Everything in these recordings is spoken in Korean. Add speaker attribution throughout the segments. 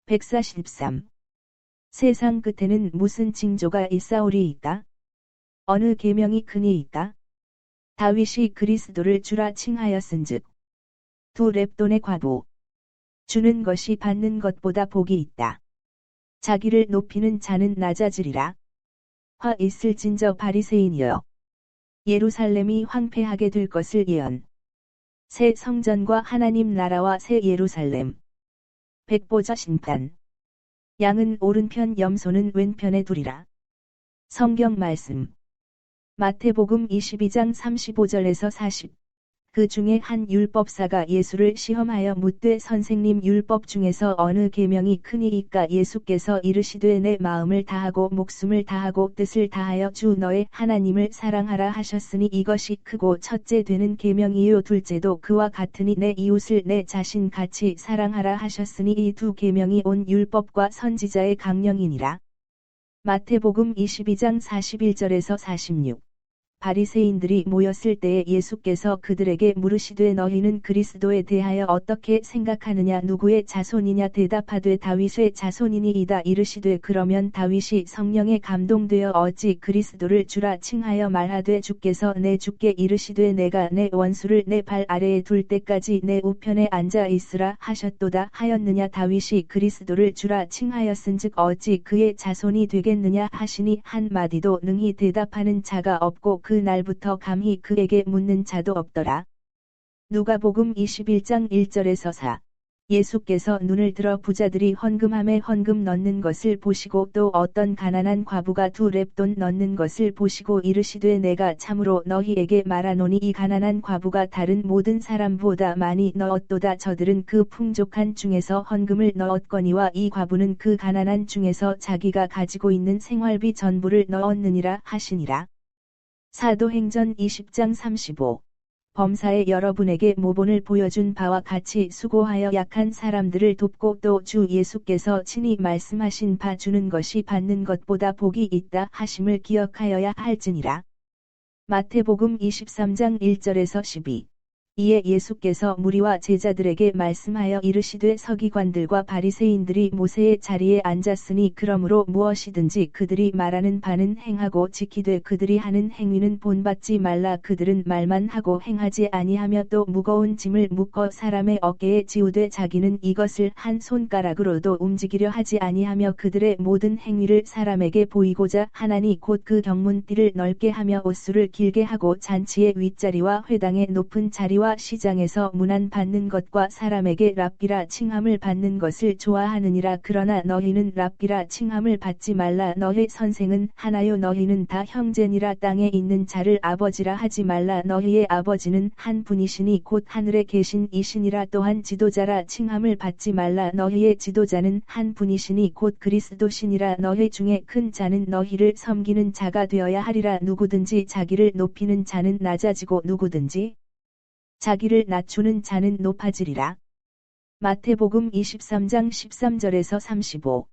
Speaker 1: 143. 세상 끝에는 무슨 징조가 있사오리이까? 어느 계명이 크니이까? 다윗이 그리스도를 주라 칭하였은즉 두 렙돈의 과부. 주는 것이 받는 것보다 복이 있다. 자기를 높이는 자는 낮아지리라. 화 있을진저 바리새인이여. 예루살렘이 황폐하게 될 것을 예언. 새 성전과 하나님 나라와 새 예루살렘. 백보자 심판. 양은 오른편 염소는 왼편에 두리라. 성경 말씀. 마태복음 22장 35절에서 40. 그 중에 한 율법사가 예수를 시험하여 묻되 선생님 율법 중에서 어느 계명이 크니이까? 예수께서 이르시되 내 마음을 다하고 목숨을 다하고 뜻을 다하여 주 너의 하나님을 사랑하라 하셨으니 이것이 크고 첫째 되는 계명이요 둘째도 그와 같으니 내 이웃을 내 자신 같이 사랑하라 하셨으니 이 두 계명이 온 율법과 선지자의 강령이니라. 마태복음 22장 41절에서 46. 바리새인들이 모였을 때에 예수께서 그들에게 물으시되 너희는 그리스도에 대하여 어떻게 생각하느냐? 누구의 자손이냐? 대답하되 다윗의 자손이니이다. 이르시되 그러면 다윗이 성령에 감동되어 어찌 그리스도를 주라 칭하여 말하되 주께서 내 주께 이르시되 내가 내 원수를 내 발 아래에 둘 때까지 내 우편에 앉아 있으라 하셨도다 하였느냐? 다윗이 그리스도를 주라 칭하였은즉 어찌 그의 자손이 되겠느냐 하시니 한마디도 능히 대답하는 자가 없고 그 날부터 감히 그에게 묻는 자도 없더라. 누가복음 21장 1절에서 4. 예수께서 눈을 들어 부자들이 헌금함에 헌금 넣는 것을 보시고 또 어떤 가난한 과부가 두 렙돈 넣는 것을 보시고 이르시되 내가 참으로 너희에게 말하노니 이 가난한 과부가 다른 모든 사람보다 많이 넣었도다. 저들은 그 풍족한 중에서 헌금을 넣었거니와 이 과부는 그 가난한 중에서 자기가 가지고 있는 생활비 전부를 넣었느니라 하시니라. 사도행전 20장 35. 범사에 여러분에게 모본을 보여준 바와 같이 수고하여 약한 사람들을 돕고 또 주 예수께서 친히 말씀하신 바 주는 것이 받는 것보다 복이 있다 하심을 기억하여야 할지니라. 마태복음 23장 1절에서 12. 이에 예수께서 무리와 제자들에게 말씀하여 이르시되 서기관들과 바리새인들이 모세의 자리에 앉았으니 그러므로 무엇이든지 그들이 말하는 바는 행하고 지키되 그들이 하는 행위는 본받지 말라. 그들은 말만 하고 행하지 아니하며 또 무거운 짐을 묶어 사람의 어깨에 지우되 자기는 이것을 한 손가락으로도 움직이려 하지 아니하며 그들의 모든 행위를 사람에게 보이고자 하나니 곧 그 경문띠를 넓게 하며 옷수를 길게 하고 잔치의 윗자리와 회당의 높은 자리와 시장에서 문안 받는 것과 사람에게 랍비라 칭함을 받는 것을 좋아하느니라. 그러나 너희는 랍비라 칭함을 받지 말라. 너희 선생은 하나요 너희는 다 형제니라. 땅에 있는 자를 아버지라 하지 말라. 너희의 아버지는 한 분이시니 곧 하늘에 계신 이시니라. 또한 지도자라 칭함을 받지 말라. 너희의 지도자는 한 분이시니 곧 그리스도시니라. 너희 중에 큰 자는 너희를 섬기는 자가 되어야 하리라. 누구든지 자기를 높이는 자는 낮아지고 누구든지 자기를 낮추는 자는 높아지리라. 마태복음 23장 13절에서 35.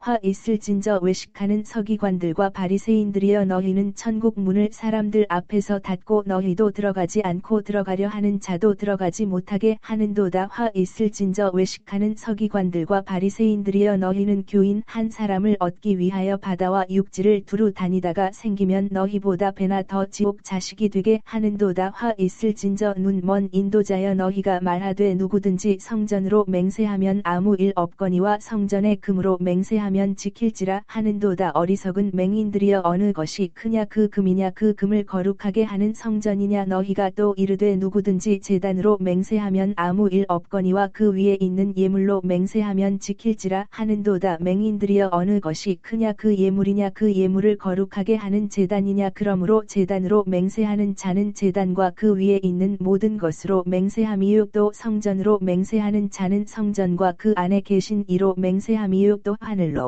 Speaker 1: 화 있을진저 외식하는 서기관들과 바리새인들이여 너희는 천국 문을 사람들 앞에서 닫고 너희도 들어가지 않고 들어가려 하는 자도 들어가지 못하게 하는도다. 화 있을진저 외식하는 서기관들과 바리새인들이여 너희는 교인 한 사람을 얻기 위하여 바다와 육지를 두루 다니다가 생기면 너희보다 배나 더 지옥 자식이 되게 하는도다. 화 있을진저 눈 먼 인도자여 너희가 말하되 누구든지 성전으로 맹세하면 아무 일 없거니와 성전에 금으로 맹세하면 지킬지라 하는도다. 어리석은 맹인들이여 어느 것이 크냐 그 금이냐 그 금을 거룩하게 하는 성전이냐. 너희가 또 이르되 누구든지 제단으로 맹세하면 아무 일 없거니와 그 위에 있는 예물로 맹세하면 지킬지라 하는도다. 맹인들이여 어느 것이 크냐 그 예물이냐 그 예물을 거룩하게 하는 제단이냐. 그러므로 제단으로 맹세하는 자는 제단과 그 위에 있는 모든 것으로 맹세함이요 또 성전으로 맹세하는 자는 성전과 그 안에 계신 이로 맹세함이요 또 하늘로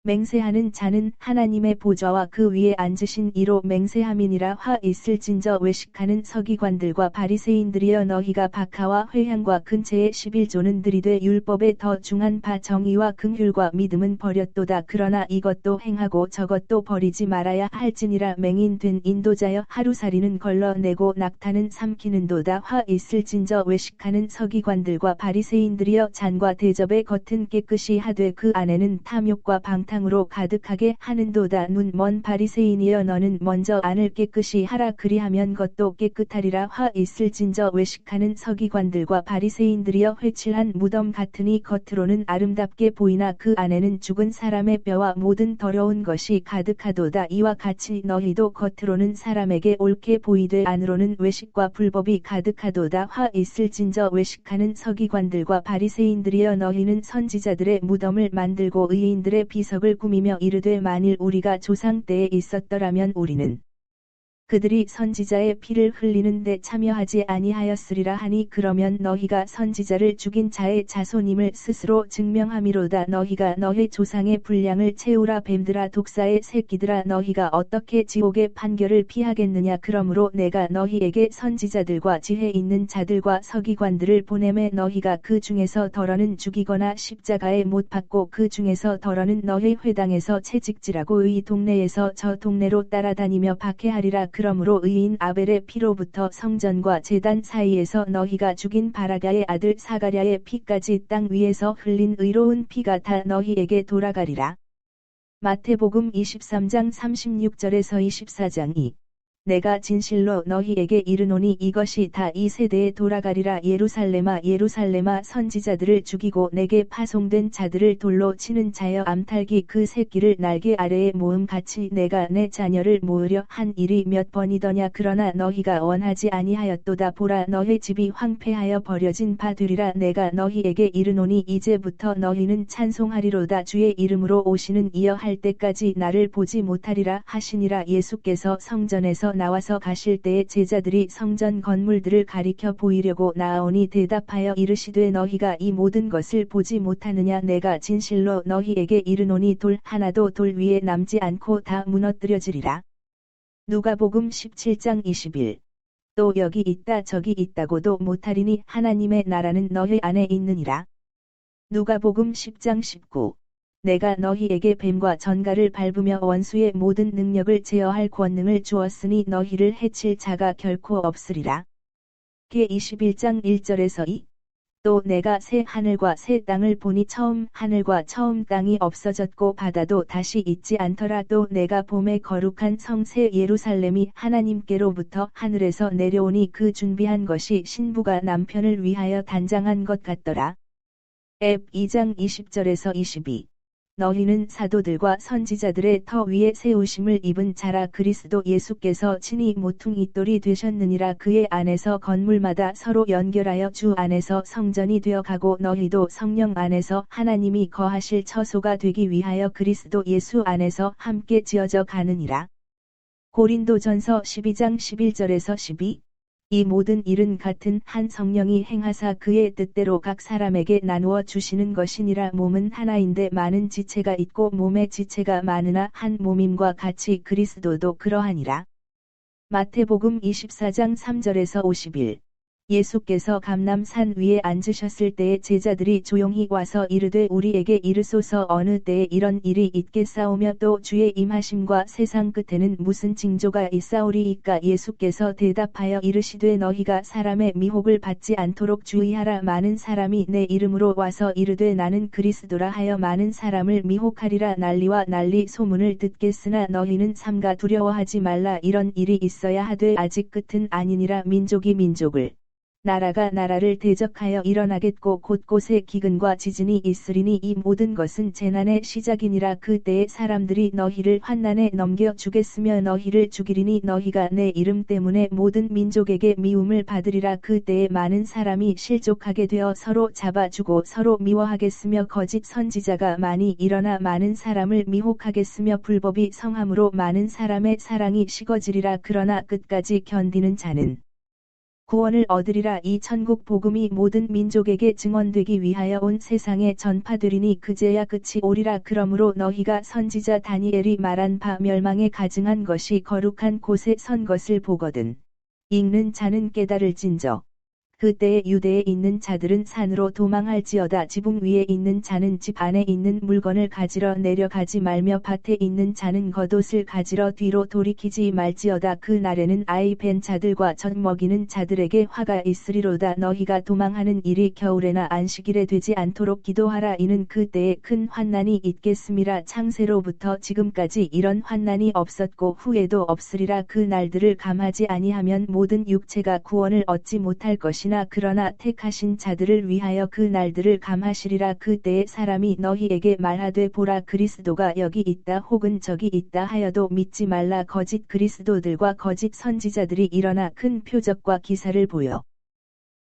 Speaker 1: 맹세하는 자는 하나님의 보좌와 그 위에 앉으신 이로 맹세함이니라. 화 있을진저 외식하는 서기관들과 바리새인들이여, 너희가 박하와 회향과 근체의 11조는 들이되 율법에 더 중한 바 정의와 긍휼과 믿음은 버렸도다. 그러나 이것도 행하고 저것도 버리지 말아야 할지니라. 맹인된 인도자여, 하루살이는 걸러내고 낙타는 삼키는도다. 화 있을진저 외식하는 서기관들과 바리새인들이여, 잔과 대접의 겉은 깨끗이 하되 그 안에는 탐욕과 방탕 으로 가득하게 하는도다. 눈 먼 바리새인이여, 너는 먼저 안을 깨끗이 하라. 그리하면 겉도 깨끗하리라. 화 있을진저 외식하는 서기관들과 바리새인들이여, 회칠한 무덤 같으니 겉으로는 아름답게 보이나 그 안에는 죽은 사람의 뼈와 모든 더러운 것이 가득하도다. 이와 같이 너희도 겉으로는 사람에게 옳게 보이되 안으로는 외식과 불법이 가득하도다. 화 있을진저 외식하는 서기관들과 바리새인들이여, 너희는 선지자들의 무덤을 만들고 의인들의 비석을 꾸미며 이르되, 만일 우리가 조상 때에 있었더라면 우리는 그들이 선지자의 피를 흘리는데 참여하지 아니하였으리라 하니, 그러면 너희가 선지자를 죽인 자의 자손임을 스스로 증명함이로다. 너희가 너희 조상의 분량을 채우라. 뱀들아, 독사의 새끼들아, 너희가 어떻게 지옥의 판결을 피하겠느냐. 그러므로 내가 너희에게 선지자들과 지혜 있는 자들과 서기관들을 보내매, 너희가 그 중에서 덜어는 죽이거나 십자가에 못 박고 그 중에서 덜어는 너희 회당에서 채찍질하고 이 동네에서 저 동네로 따라다니며 박해하리라. 그러므로 의인 아벨의 피로부터 성전과 제단 사이에서 너희가 죽인 바라가의 아들 사가랴의 피까지 땅 위에서 흘린 의로운 피가 다 너희에게 돌아가리라. 마태복음 23장 36절에서 24장 2. 내가 진실로 너희에게 이르노니 이것이 다 이 세대에 돌아가리라. 예루살렘아, 예루살렘아, 선지자들을 죽이고 내게 파송된 자들을 돌로 치는 자여, 암탉이 그 새끼를 날개 아래에 모음 같이 내가 내 자녀를 모으려 한 일이 몇 번이더냐. 그러나 너희가 원하지 아니하였도다. 보라, 너희 집이 황폐하여 버려진 바 되리라. 내가 너희에게 이르노니 이제부터 너희는 찬송하리로다. 주의 이름으로 오시는 이여 할 때까지 나를 보지 못하리라 하시니라. 예수께서 성전에서 나와서 가실 때에 제자들이 성전 건물들을 가리켜 보이려고 나아오니 대답하여 이르시되, 너희가 이 모든 것을 보지 못하느냐. 내가 진실로 너희에게 이르노니 돌 하나도 돌 위에 남지 않고 다 무너뜨려지리라. 누가복음 17장 21. 또 여기 있다 저기 있다고도 못하리니 하나님의 나라는 너희 안에 있느니라. 누가복음 10장 19. 내가 너희에게 뱀과 전갈을 밟으며 원수의 모든 능력을 제어할 권능을 주었으니 너희를 해칠 자가 결코 없으리라. 계 21장 1절에서 2. 또 내가 새 하늘과 새 땅을 보니 처음 하늘과 처음 땅이 없어졌고 바다도 다시 있지 않더라. 또 내가 봄에 거룩한 성 새 예루살렘이 하나님께로부터 하늘에서 내려오니 그 준비한 것이 신부가 남편을 위하여 단장한 것 같더라. 앱 2장 20절에서 22. 너희는 사도들과 선지자들의 터 위에 세우심을 입은 자라. 그리스도 예수께서 친히 모퉁이돌이 되셨느니라. 그의 안에서 건물마다 서로 연결하여 주 안에서 성전이 되어 가고, 너희도 성령 안에서 하나님이 거하실 처소가 되기 위하여 그리스도 예수 안에서 함께 지어져 가느니라. 고린도전서 12장 11절에서 12. 이 모든 일은 같은 한 성령이 행하사 그의 뜻대로 각 사람에게 나누어 주시는 것이니라. 몸은 하나인데 많은 지체가 있고 몸의 지체가 많으나 한 몸임과 같이 그리스도도 그러하니라. 마태복음 24장 3절에서 51. 예수께서 감람산 위에 앉으셨을 때에 제자들이 조용히 와서 이르되, 우리에게 이르소서 어느 때에 이런 일이 있겠사오며 또 주의 임하심과 세상 끝에는 무슨 징조가 있사오리이까. 예수께서 대답하여 이르시되, 너희가 사람의 미혹을 받지 않도록 주의하라. 많은 사람이 내 이름으로 와서 이르되 나는 그리스도라 하여 많은 사람을 미혹하리라. 난리와 난리 소문을 듣겠으나 너희는 삼가 두려워하지 말라. 이런 일이 있어야 하되 아직 끝은 아니니라. 민족이 민족을, 나라가 나라를 대적하여 일어나겠고 곳곳에 기근과 지진이 있으리니 이 모든 것은 재난의 시작이니라. 그때에 사람들이 너희를 환난에 넘겨 주겠으며 너희를 죽이리니 너희가 내 이름 때문에 모든 민족에게 미움을 받으리라. 그때에 많은 사람이 실족하게 되어 서로 잡아주고 서로 미워하겠으며 거짓 선지자가 많이 일어나 많은 사람을 미혹하겠으며 불법이 성함으로 많은 사람의 사랑이 식어지리라. 그러나 끝까지 견디는 자는 구원을 얻으리라. 이 천국 복음이 모든 민족에게 증언되기 위하여 온 세상에 전파되리니 그제야 끝이 오리라. 그러므로 너희가 선지자 다니엘이 말한 바 멸망에 가증한 것이 거룩한 곳에 선 것을 보거든. 읽는 자는 깨달을진저. 그때에 유대에 있는 자들은 산으로 도망할지어다. 지붕 위에 있는 자는 집 안에 있는 물건을 가지러 내려가지 말며 밭에 있는 자는 겉옷을 가지러 뒤로 돌이키지 말지어다. 그 날에는 아이 벤 자들과 젖 먹이는 자들에게 화가 있으리로다. 너희가 도망하는 일이 겨울에나 안식일에 되지 않도록 기도하라. 이는 그때에 큰 환난이 있겠음이라. 창세로부터 지금까지 이런 환난이 없었고 후에도 없으리라. 그 날들을 감하지 아니하면 모든 육체가 구원을 얻지 못할 것이나 그러나 택하신 자들을 위하여 그 날들을 감하시리라. 그때에 사람이 너희에게 말하되 보라 그리스도가 여기 있다 혹은 저기 있다 하여도 믿지 말라. 거짓 그리스도들과 거짓 선지자들이 일어나 큰 표적과 기사를 보여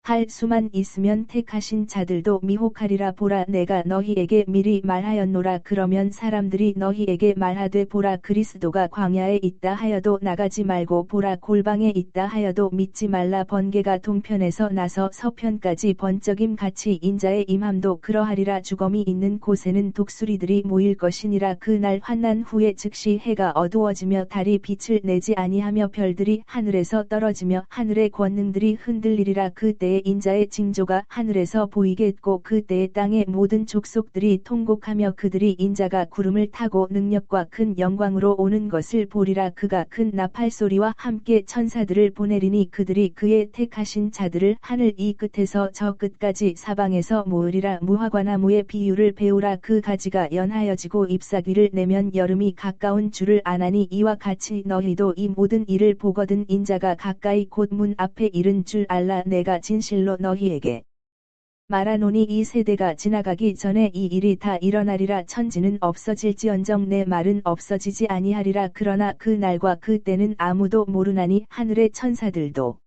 Speaker 1: 할 수만 있으면 택하신 자들도 미혹하리라. 보라 내가 너희에게 미리 말하였노라. 그러면 사람들이 너희에게 말하되 보라 그리스도가 광야에 있다 하여도 나가지 말고 보라 골방에 있다 하여도 믿지 말라. 번개가 동편에서 나서 서편까지 번쩍임 같이 인자의 임함도 그러하리라. 죽음이 있는 곳에는 독수리들이 모일 것이니라. 그날 환난 후에 즉시 해가 어두워지며 달이 빛을 내지 아니하며 별들이 하늘에서 떨어지며 하늘의 권능들이 흔들리리라. 그때 인자의 징조가 하늘에서 보이겠고 그때에 땅의 모든 족속들이 통곡하며 그들이 인자가 구름을 타고 능력과 큰 영광으로 오는 것을 보리라. 그가 큰 나팔 소리와 함께 천사들을 보내리니 그들이 그의 택하신 자들을 하늘 이 끝에서 저 끝까지 사방에서 모으리라. 무화과나무의 비유를 배우라. 그 가지가 연하여지고 잎사귀를 내면 여름이 가까운 줄을 아나니 이와 같이 너희도 이 모든 일을 보거든 인자가 가까이 곧 문 앞에 이른 줄 알라. 내가 진실로 너희에게 말하노니 이 세대가 지나가기 전에 이 일이 다 일어나리라. 천지는 없어질지언정 내 말은 없어지지 아니하리라. 그러나 그 날과 그 때는 아무도 모르나니 하늘의 천사들도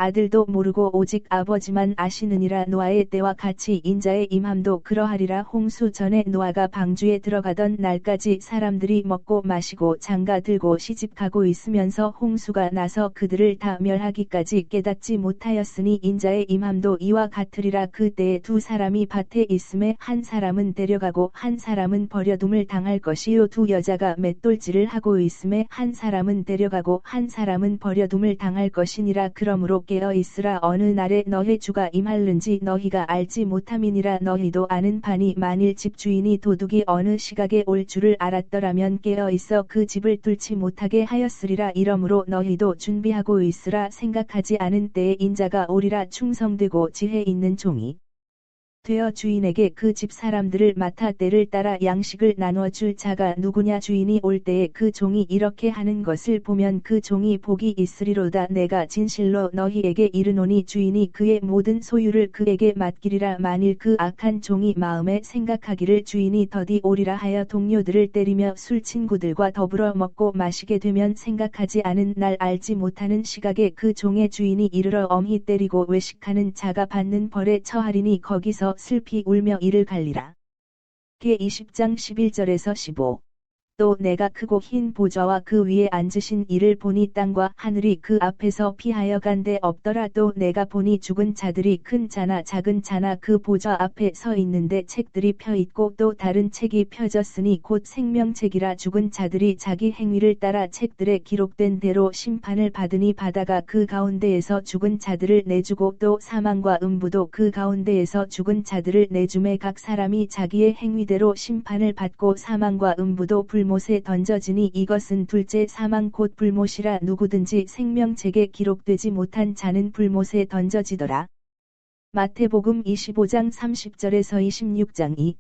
Speaker 1: 아들도 모르고 오직 아버지만 아시느니라. 노아의 때와 같이 인자의 임함도 그러하리라. 홍수 전에 노아가 방주에 들어가던 날까지 사람들이 먹고 마시고 장가 들고 시집가고 있으면서 홍수가 나서 그들을 다 멸하기까지 깨닫지 못하였으니 인자의 임함도 이와 같으리라. 그때에 두 사람이 밭에 있음에 한 사람은 데려가고 한 사람은 버려둠을 당할 것이요 두 여자가 맷돌질을 하고 있음에 한 사람은 데려가고 한 사람은 버려둠을 당할 것이니라. 그러므로 깨어 있으라. 어느 날에 너희 주가 임할는지 너희가 알지 못함이니라. 너희도 아는 바니 만일 집주인이 도둑이 어느 시각에 올 줄을 알았더라면 깨어 있어 그 집을 뚫지 못하게 하였으리라. 이러므로 너희도 준비하고 있으라. 생각하지 않은 때에 인자가 오리라. 충성되고 지혜 있는 종이 되어 주인에게 그 집 사람들을 맡아 때를 따라 양식을 나누어 줄 자가 누구냐. 주인이 올 때에 그 종이 이렇게 하는 것을 보면 그 종이 복이 있으리로다. 내가 진실로 너희에게 이르노니 주인이 그의 모든 소유를 그에게 맡기리라. 만일 그 악한 종이 마음에 생각하기를 주인이 더디 오리라 하여 동료들을 때리며 술 친구들과 더불어 먹고 마시게 되면 생각하지 않은 날 알지 못하는 시각에 그 종의 주인이 이르러 엄히 때리고 외식하는 자가 받는 벌에 처하리니 거기서 슬피 울며 이를 갈리라. 계 20장 11절에서 15. 또 내가 크고 흰 보좌와 그 위에 앉으신 이를 보니 땅과 하늘이 그 앞에서 피하여 간데 없더라. 또 내가 보니 죽은 자들이 큰 자나 작은 자나 그 보좌 앞에 서 있는데 책들이 펴 있고 또 다른 책이 펴졌으니 곧 생명책이라. 죽은 자들이 자기 행위를 따라 책들에 기록된 대로 심판을 받으니 바다가 그 가운데에서 죽은 자들을 내주고 또 사망과 음부도 그 가운데에서 죽은 자들을 내주매 각 사람이 자기의 행위대로 심판을 받고 사망과 음부도 불못에 던져지니 이것은 둘째 사망 곧 불못이라. 누구든지 생명책에 기록되지 못한 자는 불못에 던져지더라. 마태복음 25장 30절에서 26장 2.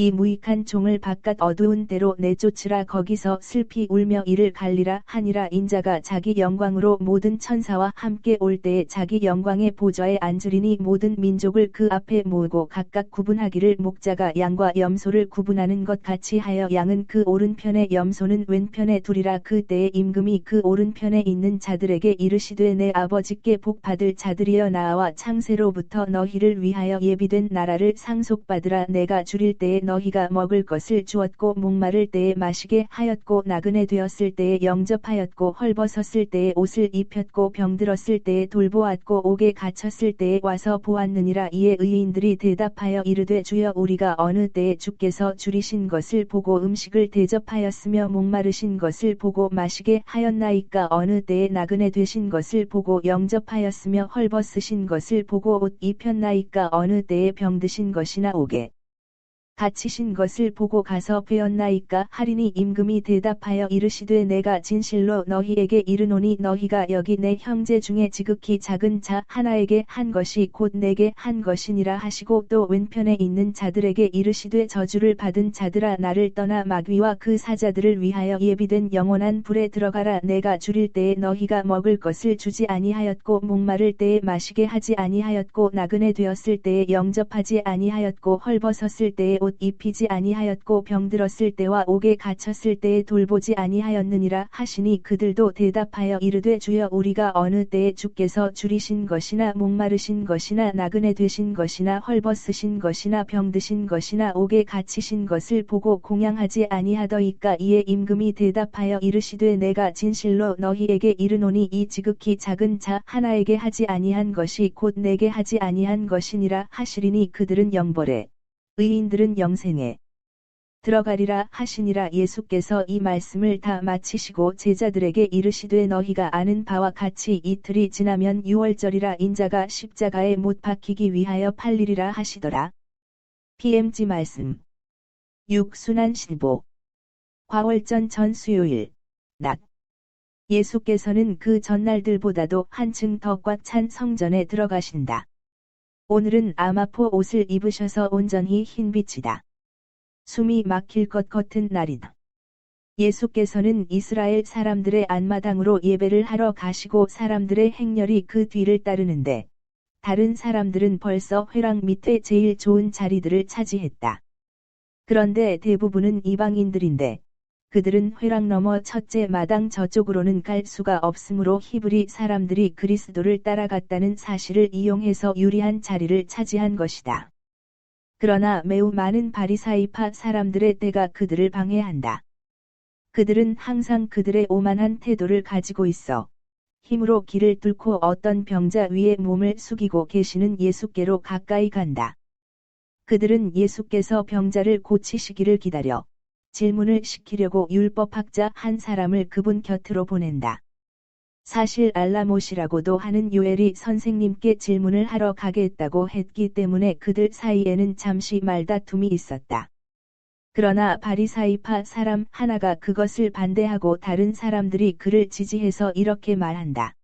Speaker 1: 이 무익한 종을 바깥 어두운 데로 내쫓으라. 거기서 슬피 울며 이를 갈리라 하니라. 인자가 자기 영광으로 모든 천사와 함께 올 때에 자기 영광의 보좌에 앉으리니 모든 민족을 그 앞에 모으고 각각 구분하기를 목자가 양과 염소를 구분하는 것 같이 하여 양은 그 오른편에 염소는 왼편에 두리라. 그때에 임금이 그 오른편에 있는 자들에게 이르시되 내 아버지께 복 받을 자들이여 나와 창세로부터 너희를 위하여 예비된 나라를 상속받으라. 내가 줄일 때에 너희가 먹을 것을 주었고 목마를 때에 마시게 하였고 나그네 되었을 때에 영접하였고 헐벗었을 때에 옷을 입혔고 병들었을 때에 돌보았고 옥에 갇혔을 때에 와서 보았느니라. 이에 의인들이 대답하여 이르되 주여 우리가 어느 때에 주께서 줄이신 것을 보고 음식을 대접하였으며 목마르신 것을 보고 마시게 하였나이까. 어느 때에 나그네 되신 것을 보고 영접하였으며 헐벗으신 것을 보고 옷 입혔나이까. 어느 때에 병드신 것이나 옥에 갇히신 것을 보고 가서 배웠나이까 하리니. 임금이 대답하여 이르시되 내가 진실로 너희에게 이르노니 너희가 여기 내 형제 중에 지극히 작은 자 하나에게 한 것이 곧 내게 한 것이니라 하시고 또 왼편에 있는 자들에게 이르시되 저주를 받은 자들아 나를 떠나 마귀와 그 사자들을 위하여 예비된 영원한 불에 들어가라. 내가 줄일 때에 너희가 먹을 것을 주지 아니하였고 목마를 때에 마시게 하지 아니하였고 나그네 되었을 때에 영접하지 아니하였고 헐벗었을 때에 옷 입히지 아니하였고 병들었을 때와 옥에 갇혔을 때에 돌보지 아니하였느니라 하시니. 그들도 대답하여 이르되 주여 우리가 어느 때에 주께서 줄이신 것이나 목마르신 것이나 나그네 되신 것이나 헐벗으신 것이나 병드신 것이나 옥에 갇히신 것을 보고 공양하지 아니하더이까. 이에 임금이 대답하여 이르시되 내가 진실로 너희에게 이르노니 이 지극히 작은 자 하나에게 하지 아니한 것이 곧 내게 하지 아니한 것이니라 하시리니. 그들은 영벌에 의인들은 영생에 들어가리라 하시니라. 예수께서 이 말씀을 다 마치시고 제자들에게 이르시되 너희가 아는 바와 같이 이틀이 지나면 유월절이라 인자가 십자가에 못 박히기 위하여 팔리리라 하시더라. PMG 말씀 6. 순환실보 과월전 전 수요일 낮 예수께서는 그 전날들보다도 한층 더 꽉 찬 성전에 들어가신다. 오늘은 아마포 옷을 입으셔서 온전히 흰빛이다. 숨이 막힐 것 같은 날이다. 예수께서는 이스라엘 사람들의 안마당으로 예배를 하러 가시고 사람들의 행렬이 그 뒤를 따르는데 다른 사람들은 벌써 회랑 밑에 제일 좋은 자리들을 차지했다. 그런데 대부분은 이방인들인데 그들은 회랑 너머 첫째 마당 저쪽으로는 갈 수가 없으므로 히브리 사람들이 그리스도를 따라갔다는 사실을 이용해서 유리한 자리를 차지한 것이다. 그러나 매우 많은 바리사이파 사람들의 때가 그들을 방해한다. 그들은 항상 그들의 오만한 태도를 가지고 있어 힘으로 길을 뚫고 어떤 병자 위에 몸을 숙이고 계시는 예수께로 가까이 간다. 그들은 예수께서 병자를 고치시기를 기다려 질문을 시키려고 율법학자 한 사람을 그분 곁으로 보낸다. 사실 알라못이라고도 하는 요엘이 선생님께 질문을 하러 가겠다고 했기 때문에 그들 사이에는 잠시 말다툼이 있었다. 그러나 바리사이파 사람 하나가 그것을 반대하고 다른 사람들이 그를 지지해서 이렇게 말한다.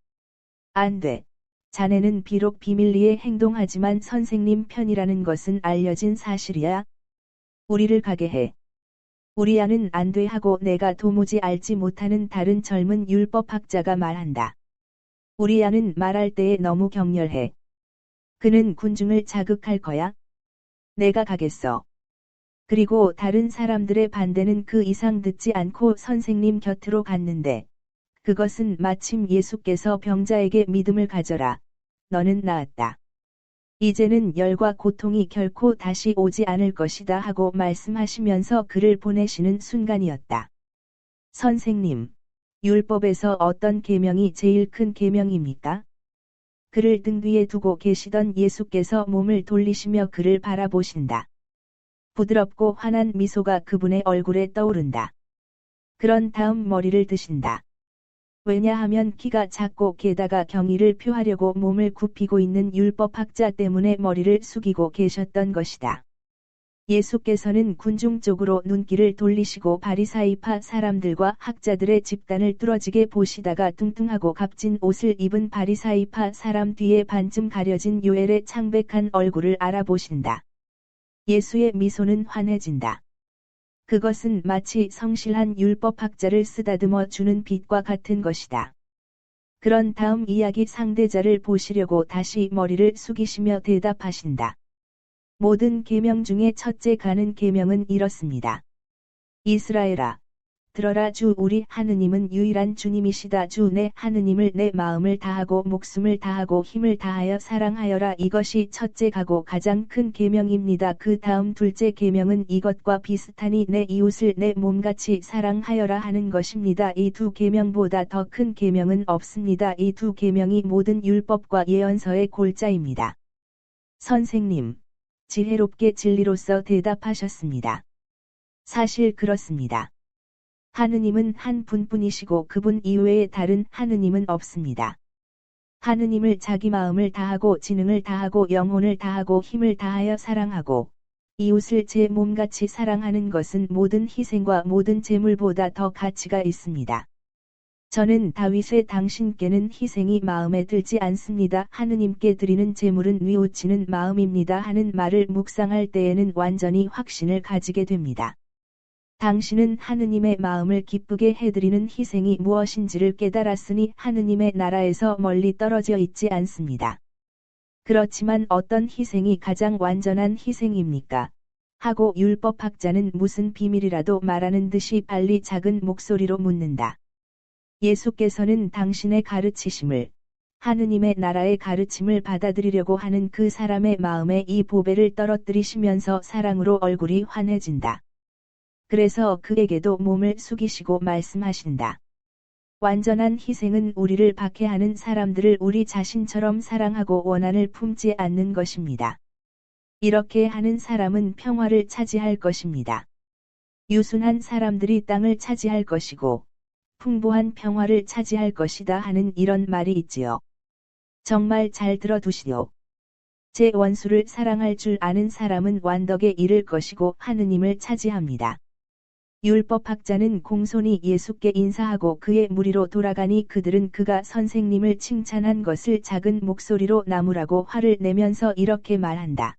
Speaker 1: 안 돼. 자네는 비록 비밀리에 행동하지만 선생님 편이라는 것은 알려진 사실이야. 우리를 가게 해. 우리야는 안 돼 하고 내가 도무지 알지 못하는 다른 젊은 율법학자가 말한다. 우리야는 말할 때에 너무 격렬해. 그는 군중을 자극할 거야. 내가 가겠어. 그리고 다른 사람들의 반대는 그 이상 듣지 않고 선생님 곁으로 갔는데 그것은 마침 예수께서 병자에게 믿음을 가져라. 너는 나았다. 이제는 열과 고통이 결코 다시 오지 않을 것이다 하고 말씀하시면서 그를 보내시는 순간이었다. 선생님, 율법에서 어떤 계명이 제일 큰 계명입니까? 그를 등 뒤에 두고 계시던 예수께서 몸을 돌리시며 그를 바라보신다. 부드럽고 환한 미소가 그분의 얼굴에 떠오른다. 그런 다음 머리를 드신다. 왜냐하면 키가 작고 게다가 경의를 표하려고 몸을 굽히고 있는 율법학자 때문에 머리를 숙이고 계셨던 것이다. 예수께서는 군중 쪽으로 눈길을 돌리시고 바리사이파 사람들과 학자들의 집단을 뚫어지게 보시다가 뚱뚱하고 값진 옷을 입은 바리사이파 사람 뒤에 반쯤 가려진 요엘의 창백한 얼굴을 알아보신다. 예수의 미소는 환해진다. 그것은 마치 성실한 율법학자를 쓰다듬어 주는 빛과 같은 것이다. 그런 다음 이야기 상대자를 보시려고 다시 머리를 숙이시며 대답하신다. 모든 계명 중에 첫째 가는 계명은 이렇습니다. 이스라엘아, 들어라 주 우리 하느님은 유일한 주님이시다. 주 내 하느님을 내 마음을 다하고 목숨을 다하고 힘을 다하여 사랑하여라. 이것이 첫째가고 가장 큰 계명입니다. 그 다음 둘째 계명은 이것과 비슷하니 내 이웃을 내 몸같이 사랑하여라 하는 것입니다. 이 두 계명보다 더 큰 계명은 없습니다. 이 두 계명이 모든 율법과 예언서의 골자입니다. 선생님, 지혜롭게 진리로서 대답하셨습니다. 사실 그렇습니다. 하느님은 한 분뿐이시고 그분 이외에 다른 하느님은 없습니다. 하느님을 자기 마음을 다하고 지능을 다하고 영혼을 다하고 힘을 다하여 사랑하고 이웃을 제 몸같이 사랑하는 것은 모든 희생과 모든 제물보다 더 가치가 있습니다. 저는 다윗의 당신께는 희생이 마음에 들지 않습니다. 하느님께 드리는 제물은 뉘우치는 마음입니다. 하는 말을 묵상할 때에는 완전히 확신을 가지게 됩니다. 당신은 하느님의 마음을 기쁘게 해드리는 희생이 무엇인지를 깨달았으니 하느님의 나라에서 멀리 떨어져 있지 않습니다. 그렇지만 어떤 희생이 가장 완전한 희생입니까? 하고 율법학자는 무슨 비밀이라도 말하는 듯이 빨리 작은 목소리로 묻는다. 예수께서는 당신의 가르치심을, 하느님의 나라의 가르침을 받아들이려고 하는 그 사람의 마음에 이 보배를 떨어뜨리시면서 사랑으로 얼굴이 환해진다. 그래서 그에게도 몸을 숙이시고 말씀하신다. 완전한 희생은 우리를 박해하는 사람들을 우리 자신처럼 사랑하고 원한을 품지 않는 것입니다. 이렇게 하는 사람은 평화를 차지할 것입니다. 유순한 사람들이 땅을 차지할 것이고 풍부한 평화를 차지할 것이다 하는 이런 말이 있지요. 정말 잘 들어두시오. 제 원수를 사랑할 줄 아는 사람은 완덕에 이를 것이고 하느님을 차지합니다. 율법학자는 공손히 예수께 인사하고 그의 무리로 돌아가니 그들은 그가 선생님을 칭찬한 것을 작은 목소리로 나무라고 화를 내면서 이렇게 말한다.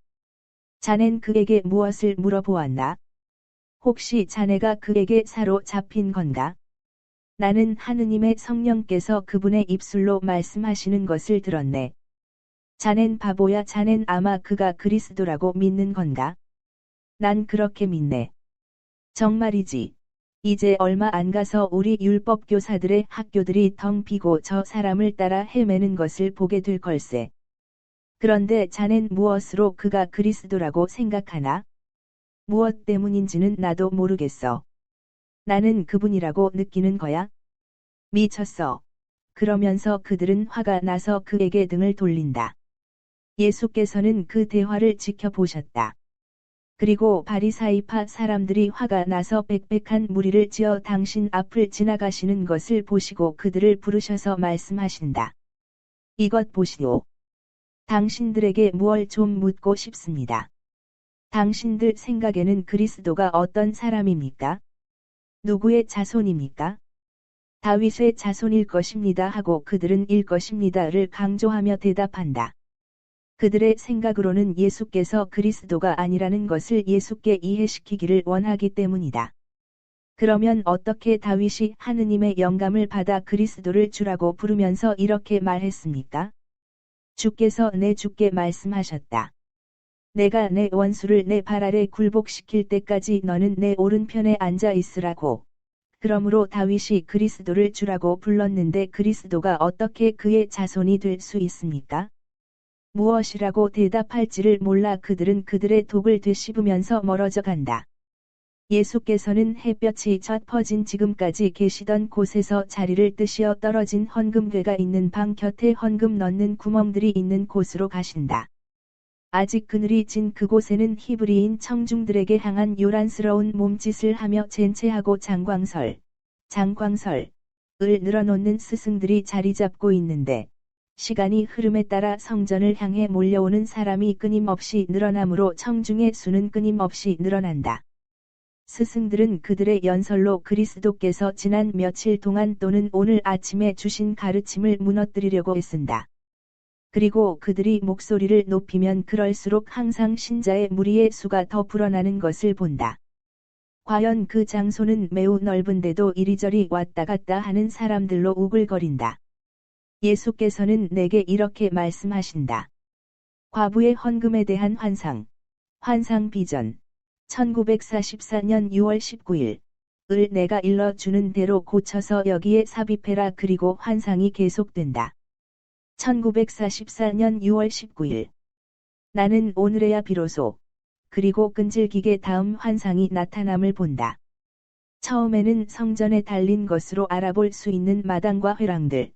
Speaker 1: 자넨 그에게 무엇을 물어보았나? 혹시 자네가 그에게 사로잡힌 건가? 나는 하느님의 성령께서 그분의 입술로 말씀하시는 것을 들었네. 자넨 바보야. 자넨 아마 그가 그리스도라고 믿는 건가? 난 그렇게 믿네. 정말이지. 이제 얼마 안 가서 우리 율법교사들의 학교들이 텅 비고 저 사람을 따라 헤매는 것을 보게 될 걸세. 그런데 자넨 무엇으로 그가 그리스도라고 생각하나? 무엇 때문인지는 나도 모르겠어. 나는 그분이라고 느끼는 거야? 미쳤어. 그러면서 그들은 화가 나서 그에게 등을 돌린다. 예수께서는 그 대화를 지켜보셨다. 그리고 바리사이파 사람들이 화가 나서 빽빽한 무리를 지어 당신 앞을 지나가시는 것을 보시고 그들을 부르셔서 말씀하신다. 이것 보시오. 당신들에게 무얼 좀 묻고 싶습니다. 당신들 생각에는 그리스도가 어떤 사람입니까? 누구의 자손입니까? 다윗의 자손일 것입니다 하고 그들은 일 것입니다를 강조하며 대답한다. 그들의 생각으로는 예수께서 그리스도가 아니라는 것을 예수께 이해시키기를 원하기 때문이다. 그러면 어떻게 다윗이 하느님의 영감을 받아 그리스도를 주라고 부르면서 이렇게 말했습니까? 주께서 내 주께 말씀하셨다. 내가 내 원수를 내 발 아래 굴복시킬 때까지 너는 내 오른편에 앉아 있으라고. 그러므로 다윗이 그리스도를 주라고 불렀는데 그리스도가 어떻게 그의 자손이 될 수 있습니까? 무엇이라고 대답할지를 몰라 그들은 그들의 독을 되씹으면서 멀어져 간다. 예수께서는 햇볕이 젖퍼진 지금까지 계시던 곳에서 자리를 뜨시어 떨어진 헌금궤가 있는 방 곁에 헌금 넣는 구멍들이 있는 곳으로 가신다. 아직 그늘이 진 그곳에는 히브리인 청중들에게 향한 요란스러운 몸짓을 하며 젠체하고 장광설을 늘어놓는 스승들이 자리 잡고 있는데 시간이 흐름에 따라 성전을 향해 몰려오는 사람이 끊임없이 늘어나므로 청중의 수는 끊임없이 늘어난다. 스승들은 그들의 연설로 그리스도께서 지난 며칠 동안 또는 오늘 아침에 주신 가르침을 무너뜨리려고 애쓴다. 그리고 그들이 목소리를 높이면 그럴수록 항상 신자의 무리의 수가 더 불어나는 것을 본다. 과연 그 장소는 매우 넓은데도 이리저리 왔다 갔다 하는 사람들로 우글거린다. 예수께서는 내게 이렇게 말씀하신다. 과부의 헌금에 대한 환상 비전. 1944년 6월 19일. 을 내가 일러주는 대로 고쳐서 여기에 삽입해라. 그리고 환상이 계속된다. 1944년 6월 19일. 나는 오늘에야 비로소 그리고 끈질기게 다음 환상이 나타남을 본다. 처음에는 성전에 달린 것으로 알아볼 수 있는 마당과 회랑들,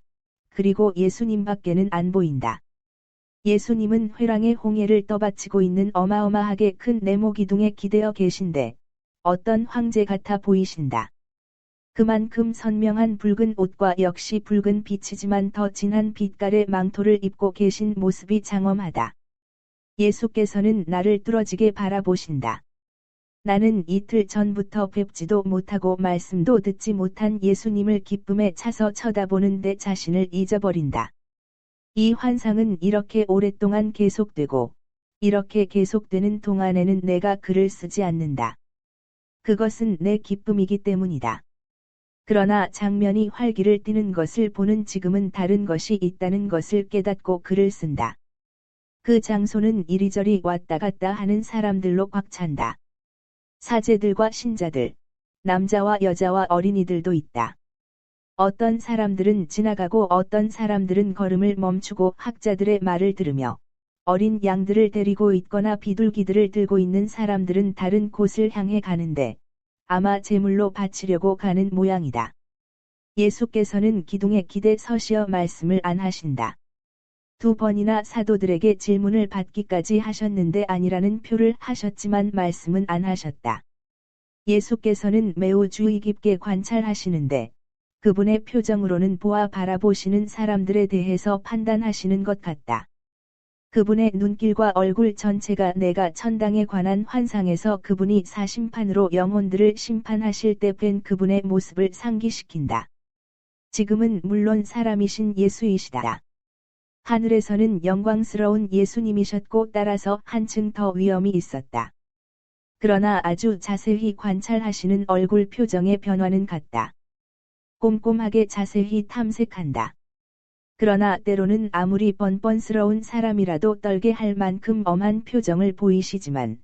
Speaker 1: 그리고 예수님 밖에는 안 보인다. 예수님은 회랑에 홍해를 떠받치고 있는 어마어마하게 큰 네모 기둥에 기대어 계신데 어떤 황제 같아 보이신다. 그만큼 선명한 붉은 옷과 역시 붉은 빛이지만 더 진한 빛깔의 망토를 입고 계신 모습이 장엄하다. 예수께서는 나를 뚫어지게 바라보신다. 나는 이틀 전부터 뵙지도 못하고 말씀도 듣지 못한 예수님을 기쁨에 차서 쳐다보는 데 자신을 잊어버린다. 이 환상은 이렇게 오랫동안 계속되고, 이렇게 계속되는 동안에는 내가 글을 쓰지 않는다. 그것은 내 기쁨이기 때문이다. 그러나 장면이 활기를 띠는 것을 보는 지금은 다른 것이 있다는 것을 깨닫고 글을 쓴다. 그 장소는 이리저리 왔다 갔다 하는 사람들로 꽉 찬다. 사제들과 신자들, 남자와 여자와 어린이들도 있다. 어떤 사람들은 지나가고 어떤 사람들은 걸음을 멈추고 학자들의 말을 들으며 어린 양들을 데리고 있거나 비둘기들을 들고 있는 사람들은 다른 곳을 향해 가는데 아마 제물로 바치려고 가는 모양이다. 예수께서는 기둥에 기대 서시어 말씀을 안 하신다. 2번이나 사도들에게 질문을 받기까지 하셨는데 아니라는 표를 하셨지만 말씀은 안 하셨다. 예수께서는 매우 주의 깊게 관찰하시는데 그분의 표정으로는 보아 바라보시는 사람들에 대해서 판단하시는 것 같다. 그분의 눈길과 얼굴 전체가 내가 천당에 관한 환상에서 그분이 사심판으로 영혼들을 심판하실 때 뵌 그분의 모습을 상기시킨다. 지금은 물론 사람이신 예수이시다. 하늘에서는 영광스러운 예수님이셨고 따라서 한층 더 위엄이 있었다. 그러나 아주 자세히 관찰하시는 얼굴 표정의 변화는 같다. 꼼꼼하게 자세히 탐색한다. 그러나 때로는 아무리 뻔뻔스러운 사람이라도 떨게 할 만큼 엄한 표정을 보이시지만